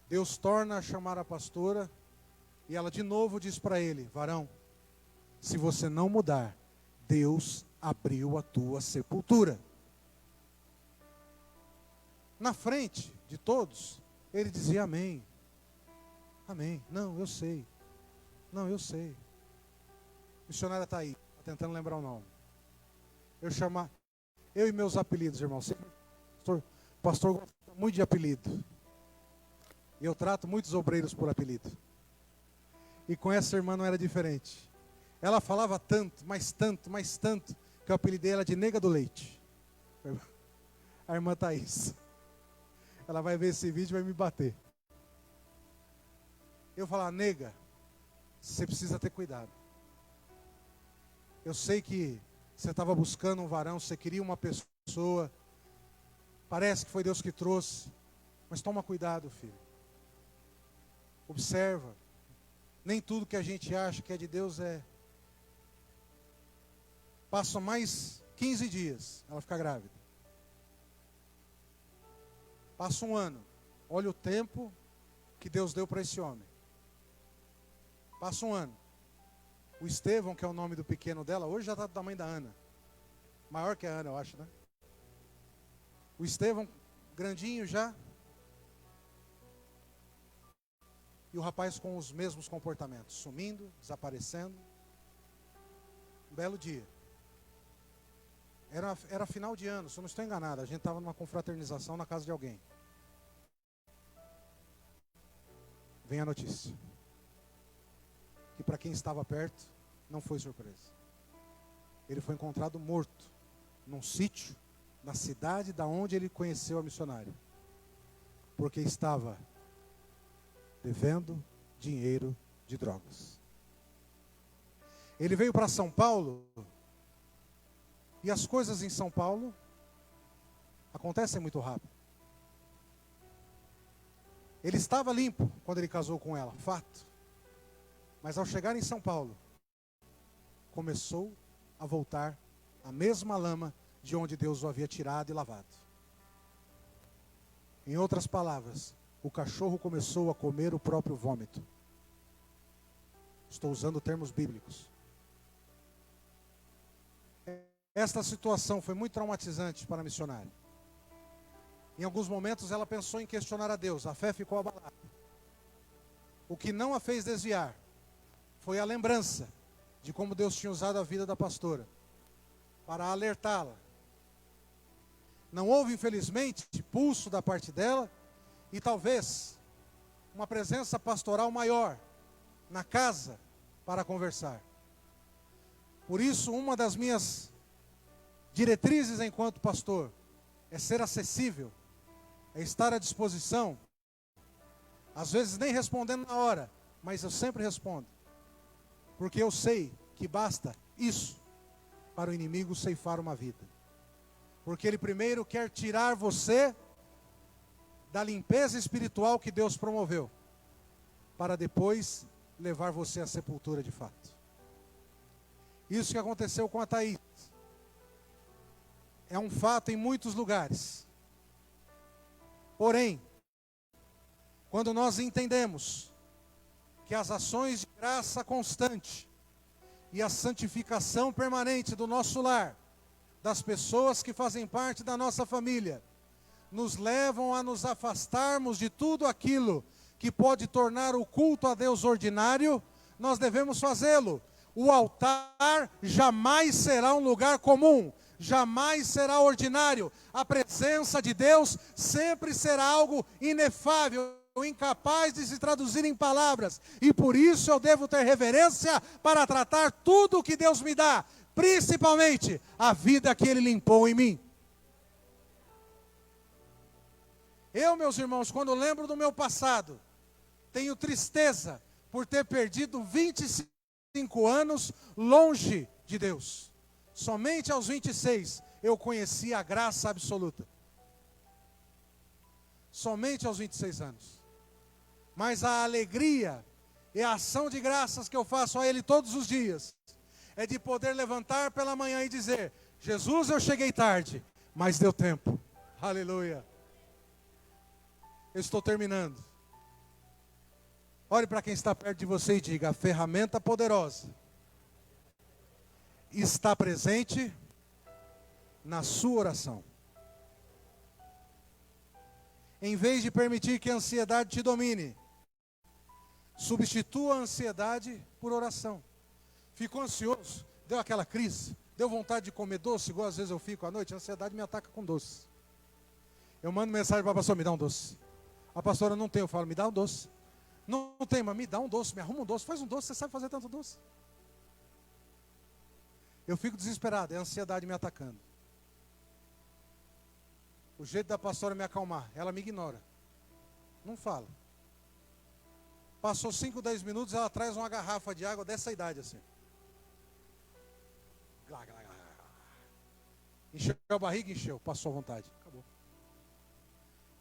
Deus torna a chamar a pastora, e ela de novo diz para ele, varão, se você não mudar, Deus abriu a tua sepultura. Na frente de todos, ele dizia amém. Amém. Não, eu sei. Não, eu sei. A missionária está aí, tá tentando lembrar o nome. Eu e meus apelidos, irmão. Pastor gosta muito de apelido. E eu trato muitos obreiros por apelido. E com essa irmã não era diferente. Ela falava tanto, que eu apelidei ela de nega do leite. A irmã Thaís. Ela vai ver esse vídeo e vai me bater. Eu falar, nega, você precisa ter cuidado. Eu sei que você estava buscando um varão, você queria uma pessoa. Parece que foi Deus que trouxe. Mas toma cuidado, filho. Observa. Nem tudo que a gente acha que é de Deus é. Passam mais 15 dias, ela fica grávida. Passa um ano. Olha o tempo que Deus deu para esse homem. Passa um ano. O Estevão, que é o nome do pequeno dela, hoje já está do tamanho da Ana. Maior que a Ana, eu acho, né? O Estevão, grandinho já. E o rapaz com os mesmos comportamentos. Sumindo, desaparecendo. Um belo dia. Era final de ano, se eu não estou enganado. A gente estava numa confraternização na casa de alguém. Vem a notícia. Que para quem estava perto, não foi surpresa. Ele foi encontrado morto, num sítio, na cidade da onde ele conheceu a missionária. Porque estava devendo dinheiro de drogas. Ele veio para São Paulo, e as coisas em São Paulo acontecem muito rápido. Ele estava limpo quando ele casou com ela, fato. Mas ao chegar em São Paulo, começou a voltar a mesma lama de onde Deus o havia tirado e lavado. Em outras palavras, o cachorro começou a comer o próprio vômito. Estou usando termos bíblicos. Esta situação foi muito traumatizante para a missionária. Em alguns momentos ela pensou em questionar a Deus, a fé ficou abalada. O que não a fez desviar foi a lembrança de como Deus tinha usado a vida da pastora para alertá-la. Não houve, infelizmente, pulso da parte dela e talvez uma presença pastoral maior na casa para conversar. Por isso, uma das minhas diretrizes enquanto pastor é ser acessível, é estar à disposição, às vezes nem respondendo na hora, mas eu sempre respondo, porque eu sei que basta isso para o inimigo ceifar uma vida, porque ele primeiro quer tirar você da limpeza espiritual que Deus promoveu, para depois levar você à sepultura de fato. Isso que aconteceu com a Thaís é um fato em muitos lugares. Porém, quando nós entendemos que as ações de graça constante e a santificação permanente do nosso lar, das pessoas que fazem parte da nossa família, nos levam a nos afastarmos de tudo aquilo que pode tornar o culto a Deus ordinário, nós devemos fazê-lo. O altar jamais será um lugar comum, jamais será ordinário. A presença de Deus sempre será algo inefável, incapaz de se traduzir em palavras. E por isso eu devo ter reverência para tratar tudo o que Deus me dá, principalmente a vida que Ele limpou em mim. Eu, meus irmãos, quando lembro do meu passado, tenho tristeza por ter perdido 25 anos longe de Deus. Somente aos 26 eu conheci a graça absoluta. Somente aos 26 anos. Mas a alegria e a ação de graças que eu faço a Ele todos os dias é de poder levantar pela manhã e dizer: Jesus, eu cheguei tarde, mas deu tempo. Aleluia. Eu estou terminando. Olhe para quem está perto de você e diga: a ferramenta poderosa está presente na sua oração. Em vez de permitir que a ansiedade te domine, substitua a ansiedade por oração. Ficou ansioso, deu aquela crise, deu vontade de comer doce, igual às vezes eu fico à noite, a ansiedade me ataca com doce. Eu mando mensagem para a pastora: me dá um doce. A pastora: não tem. Eu falo: me dá um doce. Não tem, mas me dá um doce, me arruma um doce, faz um doce, você sabe fazer tanto doce. Eu fico desesperado, é a ansiedade me atacando. O jeito da pastora me acalmar, ela me ignora. Não fala. Passou 5, 10 minutos, ela traz uma garrafa de água dessa idade assim. Encheu a barriga, encheu, passou a vontade. Acabou.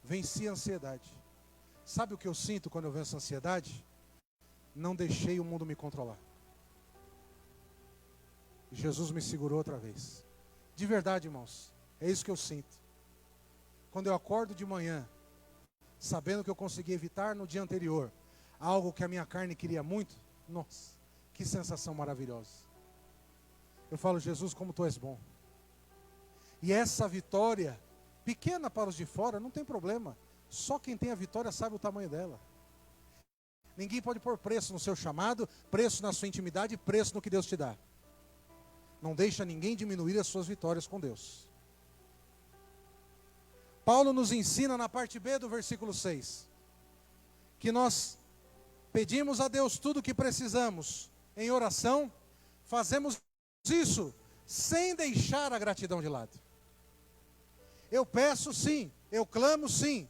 Venci a ansiedade. Sabe o que eu sinto quando eu venço a ansiedade? Não deixei o mundo me controlar. Jesus me segurou outra vez. De verdade, irmãos, é isso que eu sinto. Quando eu acordo de manhã, sabendo que eu consegui evitar no dia anterior algo que a minha carne queria muito, nossa, que sensação maravilhosa. Eu falo: Jesus, como Tu és bom. E essa vitória, pequena para os de fora, não tem problema. Só quem tem a vitória sabe o tamanho dela. Ninguém pode pôr preço no seu chamado, preço na sua intimidade, preço no que Deus te dá. Não deixa ninguém diminuir as suas vitórias com Deus. Paulo nos ensina na parte B do versículo 6, que nós pedimos a Deus tudo o que precisamos em oração, fazemos isso sem deixar a gratidão de lado. Eu peço sim, eu clamo sim,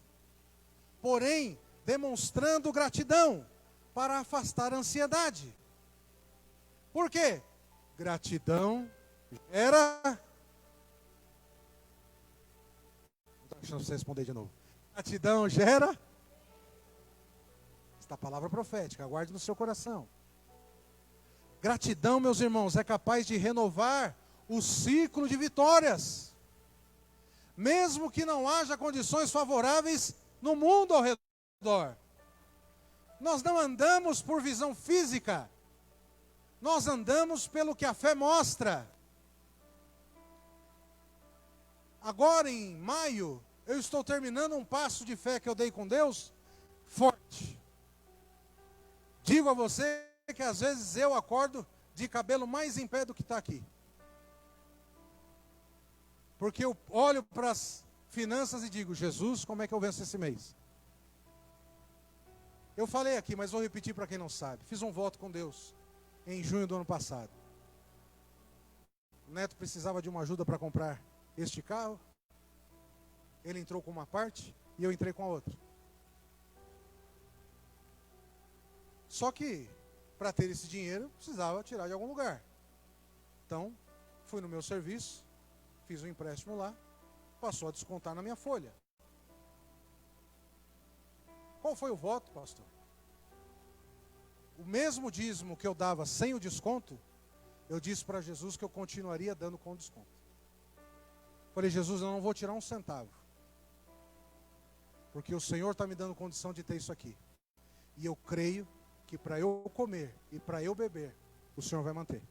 porém demonstrando gratidão para afastar a ansiedade. Por quê? Gratidão gera... Deixa eu responder de novo. Gratidão gera... Esta palavra profética, aguarde no seu coração. Gratidão, meus irmãos, é capaz de renovar o ciclo de vitórias. Mesmo que não haja condições favoráveis no mundo ao redor. Nós não andamos por visão física. Nós andamos pelo que a fé mostra. Agora em maio, eu estou terminando um passo de fé que eu dei com Deus, forte. Digo a você que às vezes eu acordo de cabelo mais em pé do que está aqui. Porque eu olho para as finanças e digo: Jesus, como é que eu venço esse mês? Eu falei aqui, mas vou repetir para quem não sabe. Fiz um voto com Deus em junho do ano passado. O neto precisava de uma ajuda para comprar este carro. Ele entrou com uma parte e eu entrei com a outra. Só que, para ter esse dinheiro, precisava tirar de algum lugar. Então, fui no meu serviço, fiz um empréstimo lá, passou a descontar na minha folha. Qual foi o voto, pastor? O mesmo dízimo que eu dava sem o desconto, eu disse para Jesus que eu continuaria dando com desconto. Falei: Jesus, eu não vou tirar um centavo, porque o Senhor está me dando condição de ter isso aqui. E eu creio que para eu comer e para eu beber, o Senhor vai manter.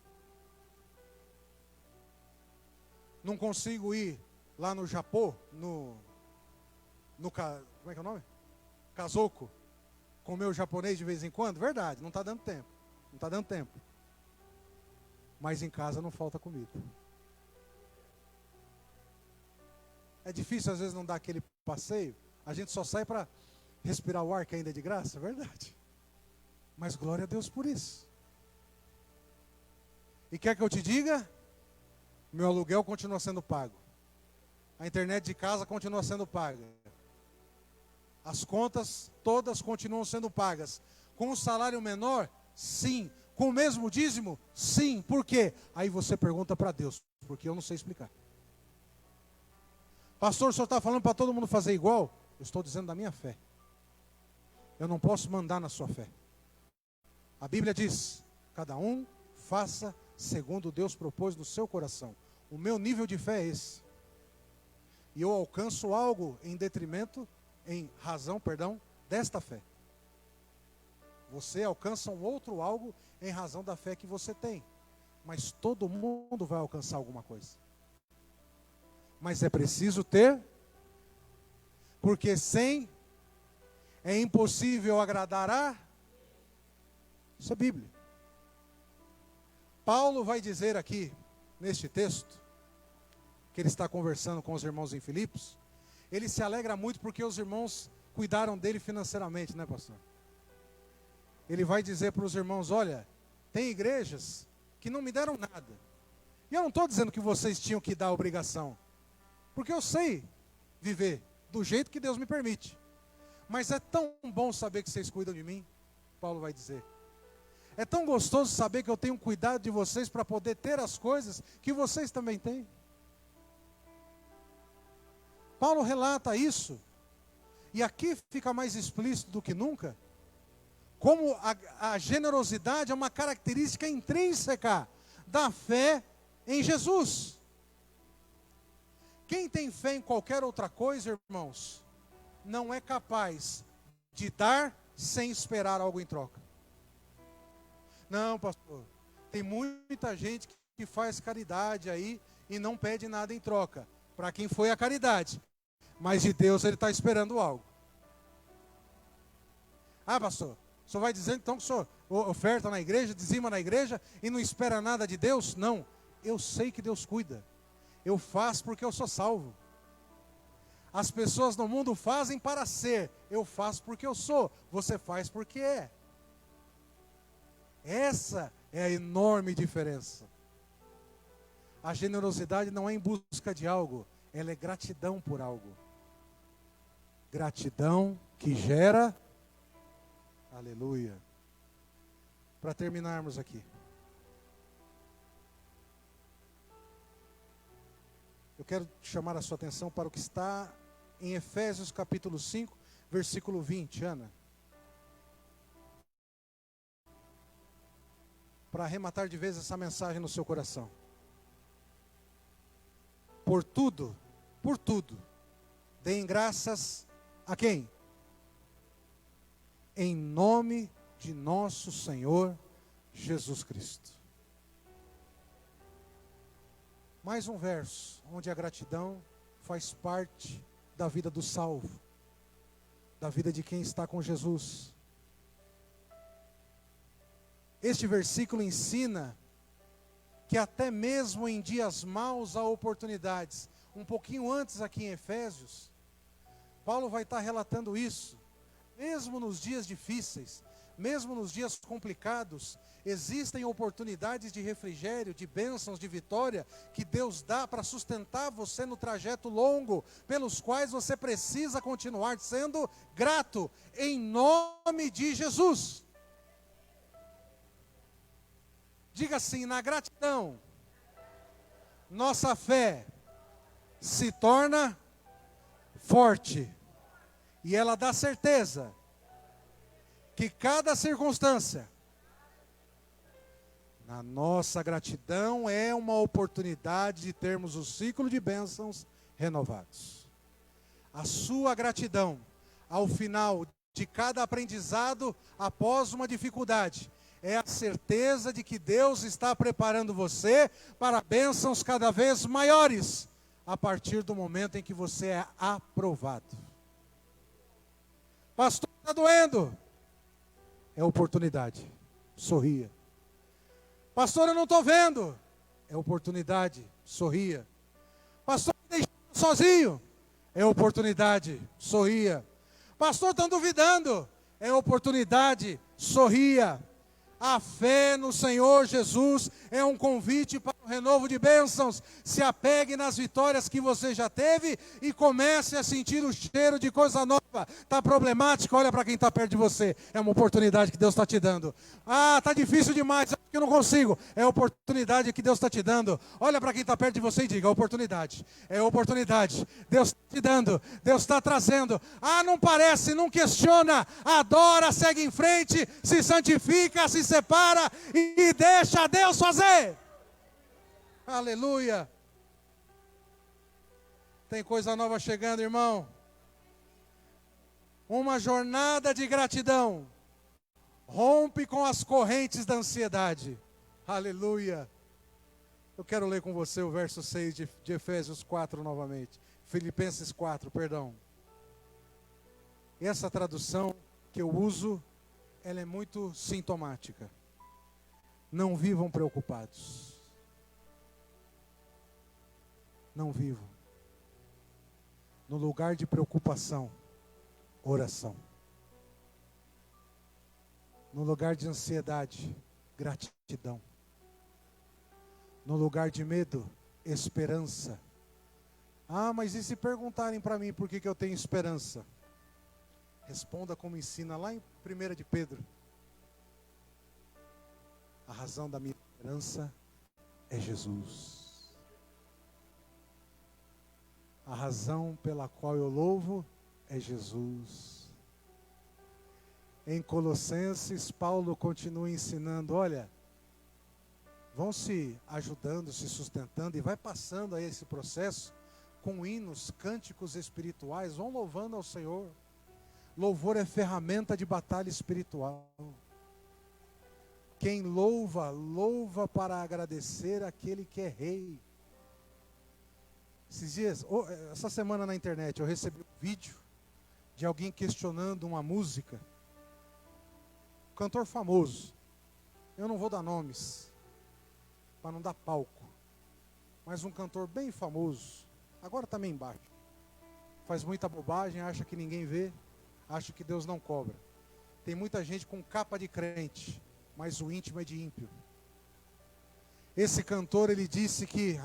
Não consigo ir lá no Japão, como é que é o nome? Kazoku, comer o japonês de vez em quando? Verdade, não está dando tempo. Não está dando tempo. Mas em casa não falta comida. É difícil às vezes não dar aquele passeio. A gente só sai para respirar o ar que ainda é de graça, é verdade. Mas glória a Deus por isso. E quer que eu te diga? Meu aluguel continua sendo pago. A internet de casa continua sendo paga. As contas todas continuam sendo pagas. Com um salário menor? Sim. Com o mesmo dízimo? Sim. Por quê? Aí você pergunta para Deus, porque eu não sei explicar. Pastor, o senhor está falando para todo mundo fazer igual? Eu estou dizendo da minha fé. Eu não posso mandar na sua fé. A Bíblia diz, cada um faça segundo Deus propôs no seu coração. O meu nível de fé é esse. E eu alcanço algo em razão, desta fé. Você alcança um outro algo em razão da fé que você tem. Mas todo mundo vai alcançar alguma coisa. Mas é preciso ter, porque sem é impossível agradar a... Isso é Bíblia. Paulo vai dizer aqui, neste texto, que ele está conversando com os irmãos em Filipos, ele se alegra muito porque os irmãos cuidaram dele financeiramente, né, pastor? Ele vai dizer para os irmãos, olha, tem igrejas que não me deram nada. E eu não estou dizendo que vocês tinham que dar obrigação, porque eu sei viver do jeito que Deus me permite. Mas é tão bom saber que vocês cuidam de mim, Paulo vai dizer. É tão gostoso saber que eu tenho cuidado de vocês para poder ter as coisas que vocês também têm. Paulo relata isso, e aqui fica mais explícito do que nunca, como a generosidade é uma característica intrínseca da fé em Jesus. Quem tem fé em qualquer outra coisa, irmãos, não é capaz de dar sem esperar algo em troca. Não, pastor, tem muita gente que faz caridade aí e não pede nada em troca. Para quem foi a caridade. Mas de Deus ele está esperando algo. Ah, pastor, o senhor vai dizendo então que o senhor oferta na igreja, dizima na igreja e não espera nada de Deus? Não, eu sei que Deus cuida. Eu faço porque eu sou salvo. As pessoas no mundo fazem para ser. Eu faço porque eu sou. Você faz porque é. Essa é a enorme diferença. A generosidade não é em busca de algo, ela é gratidão por algo. Gratidão que gera, aleluia. Para terminarmos aqui. Eu quero chamar a sua atenção para o que está em Efésios capítulo 5, versículo 20, Ana. Para arrematar de vez essa mensagem no seu coração. Por tudo, deem graças a quem? Em nome de nosso Senhor Jesus Cristo. Mais um verso, onde a gratidão faz parte da vida do salvo, da vida de quem está com Jesus. Este versículo ensina que até mesmo em dias maus há oportunidades. Um pouquinho antes aqui em Efésios, Paulo vai estar relatando isso. Mesmo nos dias difíceis, mesmo nos dias complicados, existem oportunidades de refrigério, de bênçãos, de vitória, que Deus dá para sustentar você no trajeto longo, pelos quais você precisa continuar sendo grato, em nome de Jesus. Diga assim, na gratidão, nossa fé se torna forte. E ela dá certeza que cada circunstância, na nossa gratidão, é uma oportunidade de termos o ciclo de bênçãos renovados. A sua gratidão, ao final de cada aprendizado, após uma dificuldade, é a certeza de que Deus está preparando você para bênçãos cada vez maiores, a partir do momento em que você é aprovado. Pastor, está doendo. É oportunidade. Sorria. Pastor, eu não estou vendo. É oportunidade. Sorria. Pastor, me deixando sozinho. É oportunidade. Sorria. Pastor, estão duvidando. É oportunidade, sorria. A fé no Senhor Jesus é um convite para o renovo de bênçãos. Se apegue nas vitórias que você já teve e comece a sentir o cheiro de coisa nova. Está problemático? Olha para quem está perto de você. É uma oportunidade que Deus está te dando. Ah, está difícil demais, acho que eu não consigo. É a oportunidade que Deus está te dando. Olha para quem está perto de você e diga, oportunidade. É oportunidade. Deus está te dando. Deus está trazendo. Ah, não parece, não questiona. Adora, segue em frente, se santifica, se separa e deixa Deus fazer. Aleluia. Tem coisa nova chegando, irmão. Uma jornada de gratidão. Rompe com as correntes da ansiedade. Aleluia. Eu quero ler com você o verso 6 de Efésios 4 novamente. Filipenses 4, perdão. Essa tradução que eu uso, ela é muito sintomática. Não vivam preocupados. Não vivam. No lugar de preocupação, oração. No lugar de ansiedade, gratidão. No lugar de medo, esperança. Ah, mas e se perguntarem para mim por que eu tenho esperança? Responda como ensina lá em 1 de Pedro. A razão da minha esperança é Jesus. A razão pela qual eu louvo é Jesus. Em Colossenses, Paulo continua ensinando, olha, vão se ajudando, se sustentando e vai passando aí esse processo com hinos, cânticos espirituais, vão louvando ao Senhor. Louvor é ferramenta de batalha espiritual. Quem louva, louva para agradecer aquele que é rei. Esses dias, essa semana na internet, eu recebi um vídeo de alguém questionando uma música. Cantor famoso. Eu não vou dar nomes, para não dar palco. Mas um cantor bem famoso. Agora está meio embaixo. Faz muita bobagem, acha que ninguém vê. Acha que Deus não cobra. Tem muita gente com capa de crente, mas o íntimo é de ímpio. Esse cantor, ele disse que,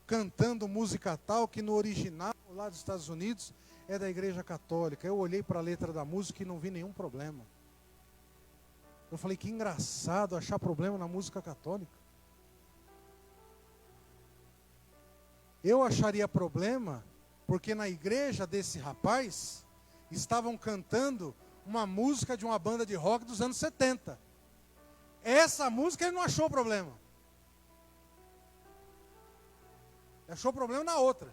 cantando música tal, que no original, lá dos Estados Unidos, é da igreja católica. Eu olhei para a letra da música e não vi nenhum problema. Eu falei, que engraçado achar problema na música católica. Eu acharia problema, porque na igreja desse rapaz, estavam cantando uma música de uma banda de rock dos anos 70. Essa música ele não achou problema. Ele achou problema na outra.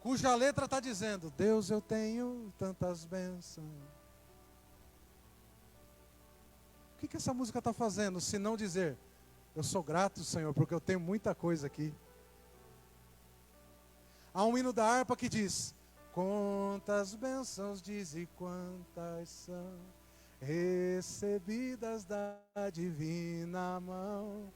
Cuja letra está dizendo, Deus, eu tenho tantas bênçãos. O que essa música está fazendo, se não dizer, eu sou grato, Senhor, porque eu tenho muita coisa aqui. Há um hino da harpa que diz, quantas bênçãos diz e quantas são recebidas da divina mão.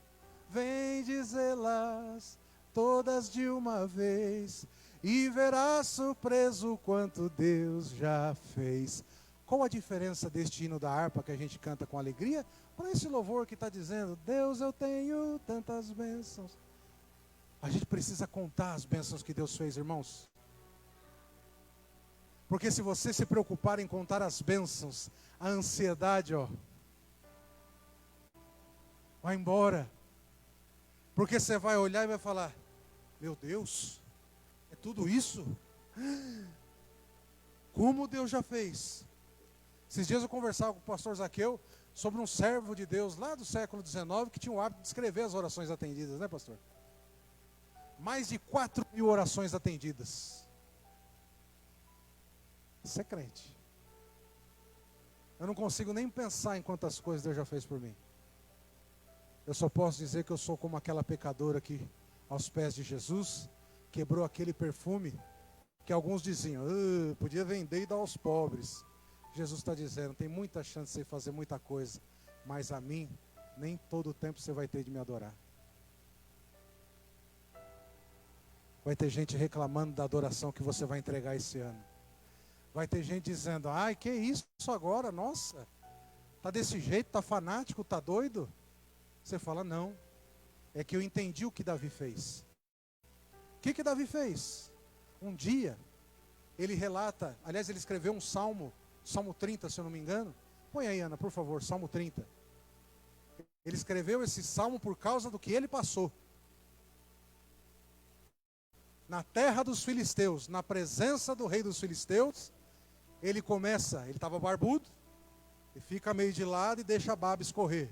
Vem dizê-las todas de uma vez e verás surpreso quanto Deus já fez. Qual a diferença deste hino da harpa que a gente canta com alegria para esse louvor que está dizendo, Deus, eu tenho tantas bênçãos. A gente precisa contar as bênçãos que Deus fez, irmãos. Porque se você se preocupar em contar as bênçãos, a ansiedade, vai embora. Porque você vai olhar e vai falar, meu Deus, é tudo isso? Como Deus já fez? Esses dias eu conversava com o pastor Zaqueu sobre um servo de Deus lá do século XIX que tinha o hábito de escrever as orações atendidas, né, pastor? Mais de 4.000 orações atendidas. Você é crente. Eu não consigo nem pensar em quantas coisas Deus já fez por mim. Eu só posso dizer que eu sou como aquela pecadora que, aos pés de Jesus, quebrou aquele perfume que alguns diziam, podia vender e dar aos pobres. Jesus está dizendo, tem muita chance de você fazer muita coisa, mas a mim, nem todo o tempo você vai ter de me adorar. Vai ter gente reclamando da adoração que você vai entregar esse ano. Vai ter gente dizendo, ai, que isso agora, nossa, tá desse jeito, tá fanático, tá doido? Você fala, não, é que eu entendi o que Davi fez. O que Davi fez? Um dia, ele relata, aliás, ele escreveu um salmo, Salmo 30, se eu não me engano. Põe aí, Ana, por favor, Salmo 30. Ele escreveu esse salmo por causa do que ele passou. Na terra dos filisteus, na presença do rei dos filisteus, ele começa, ele estava barbudo, e fica meio de lado e deixa a baba escorrer.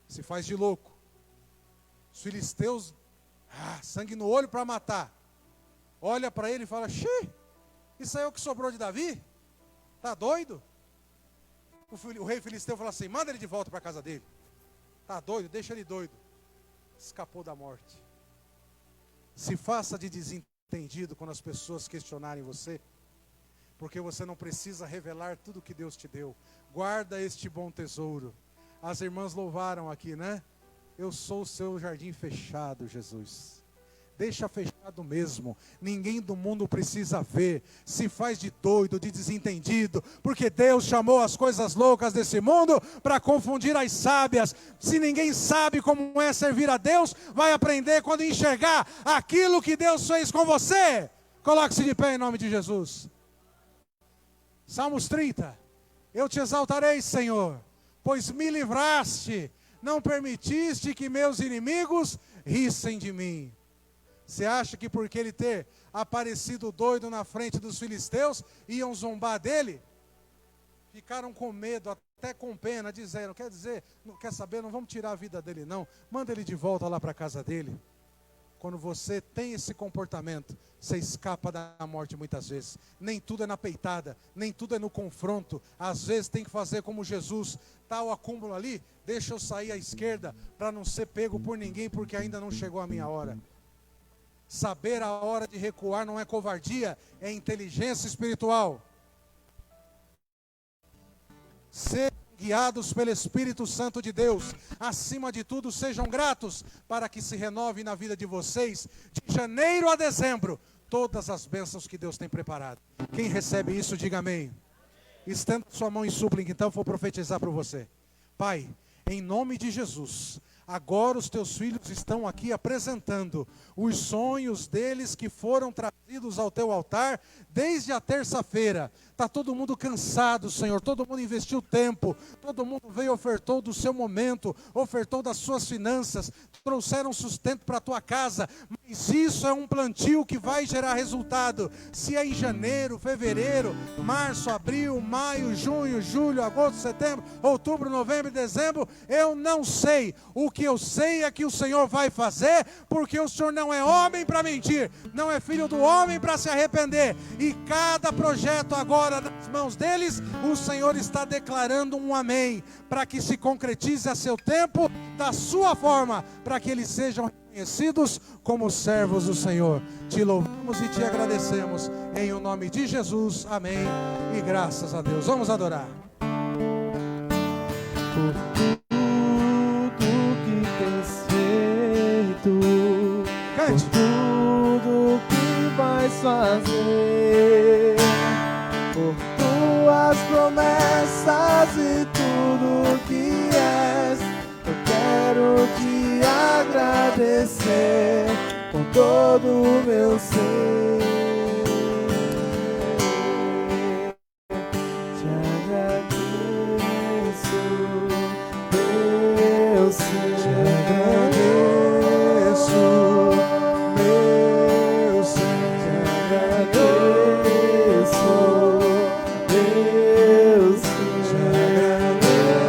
Se faz de louco. Os filisteus, sangue no olho para matar. Olha para ele e fala, xiii, isso aí é o que sobrou de Davi? Tá doido? O rei filisteu fala assim, manda ele de volta para a casa dele. Tá doido? Deixa ele doido. Escapou da morte. Se faça de desentendido quando as pessoas questionarem você, porque você não precisa revelar tudo que Deus te deu. Guarda este bom tesouro. As irmãs louvaram aqui, né? Eu sou o seu jardim fechado, Jesus. Deixa fechado mesmo. Ninguém do mundo precisa ver. Se faz de doido, de desentendido, porque Deus chamou as coisas loucas desse mundo para confundir as sábias. Se ninguém sabe como é servir a Deus, vai aprender quando enxergar aquilo que Deus fez com você. Coloque-se de pé em nome de Jesus. Salmos 30. Eu te exaltarei, Senhor, pois me livraste, não permitiste que meus inimigos rissem de mim. Você acha que porque ele ter aparecido doido na frente dos filisteus, iam zombar dele? Ficaram com medo, até com pena, dizendo, quer dizer, não quer saber, não vamos tirar a vida dele não, manda ele de volta lá para a casa dele. Quando você tem esse comportamento, você escapa da morte muitas vezes. Nem tudo é na peitada, nem tudo é no confronto. Às vezes tem que fazer como Jesus, está o acúmulo ali, deixa eu sair à esquerda, para não ser pego por ninguém, porque ainda não chegou a minha hora. Saber a hora de recuar não é covardia, é inteligência espiritual. Ser guiados pelo Espírito Santo de Deus. Acima de tudo, sejam gratos para que se renove na vida de vocês, de janeiro a dezembro, todas as bênçãos que Deus tem preparado. Quem recebe isso, diga amém. Estenda sua mão em súplica, então eu vou profetizar para você. Pai, em nome de Jesus, agora os teus filhos estão aqui apresentando os sonhos deles que foram trazidos ao teu altar desde a terça-feira. Está todo mundo cansado, Senhor, todo mundo investiu tempo, todo mundo veio, ofertou do seu momento, ofertou das suas finanças, trouxeram sustento para a tua casa, mas isso é um plantio que vai gerar resultado. Se é em janeiro, fevereiro, março, abril, maio, junho, julho, agosto, setembro, outubro, novembro e dezembro, eu não sei. O que eu sei é que o Senhor vai fazer, porque o Senhor não é homem para mentir, não é filho do homem para se arrepender, e cada projeto agora nas mãos deles, o Senhor está declarando um amém, para que se concretize a seu tempo, da sua forma, para que eles sejam reconhecidos como servos do Senhor. Te louvamos e te agradecemos, em o nome de Jesus, amém, e graças a Deus. Vamos adorar. Por tudo que tens feito, Cante. por tudo que vais fazer, por tuas promessas e tudo que és, eu quero te agradecer com todo o meu ser. Te agradeço, meu Senhor. Te agradeço, meu Senhor. Te agradeço, meu Senhor. Te agradeço,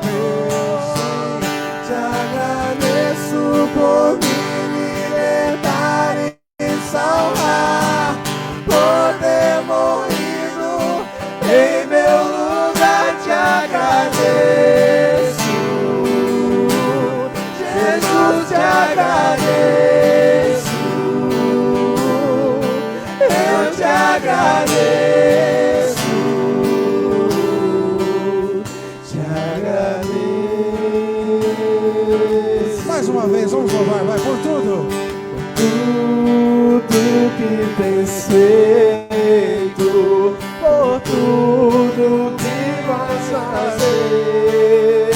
meu Senhor. Te agradeço por me libertar e salvar, por ter morrido em meu lugar. Te agradeço, Jesus, te agradeço, eu te agradeço, te agradeço. Mais uma vez, vamos louvar, vai por tudo. Tudo que tens feito, por tudo que vais fazer,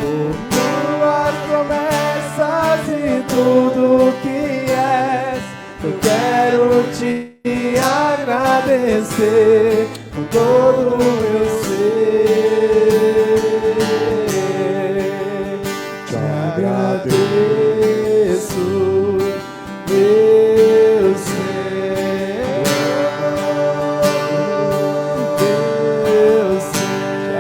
por tuas promessas e tudo que és. Eu quero te agradecer com todo o meu ser. Te agradeço, meu Senhor, meu Senhor. Te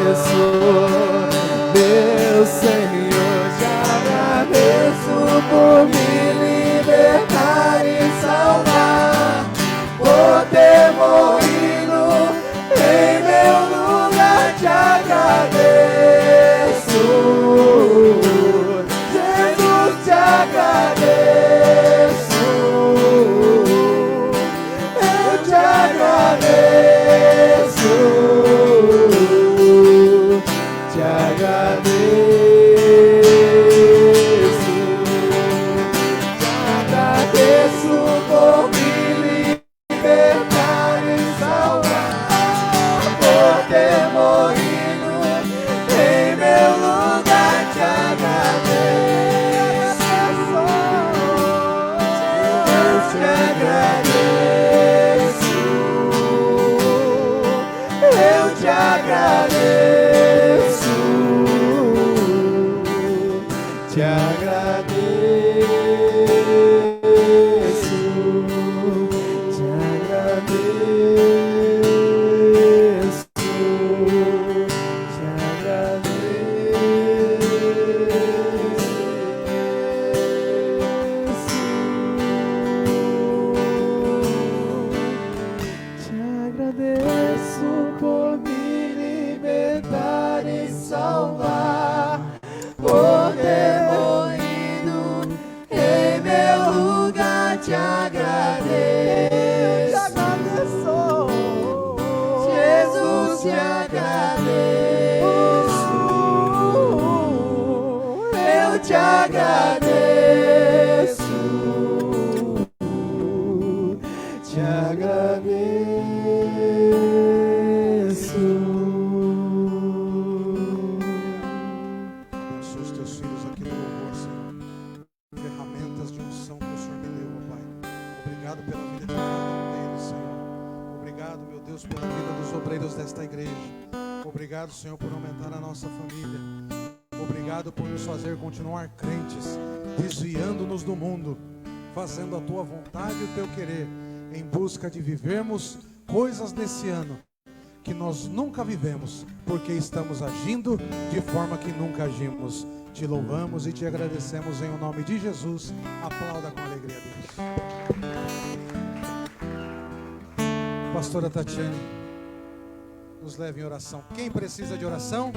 agradeço, meu Senhor, te agradeço por me libertar e salvar, por ter morrido em meu lugar. Te agradeço, Jesus, te agradeço, eu te agradeço, te agradeço, por me libertar e salvar, por ter morrido em meu lugar. Te agradeço, eu te agradeço, eu te agradeço, te agradeço, te agradeço, te agradeço por me libertar e salvar, por ter morrido em meu lugar. Te agradeço, Jesus, te agradeço, eu te agradeço, te agradeço. Abençoa os teus filhos aqui no louvor, Senhor. Ferramentas de unção que o Senhor me deu, ó Pai. Obrigado pela vida de cada um deles, Senhor. Obrigado, meu Deus, pela vida dos obreiros desta igreja. Obrigado, Senhor, por aumentar a nossa família. Obrigado por nos fazer continuar crentes, desviando-nos do mundo, fazendo a Tua vontade e o Teu querer, em busca de vivermos coisas nesse ano que nós nunca vivemos, porque estamos agindo de forma que nunca agimos. Te louvamos e te agradecemos em o nome de Jesus. Aplauda com alegria a Deus. Pastora Tatiane, nos leve em oração. Quem precisa de oração?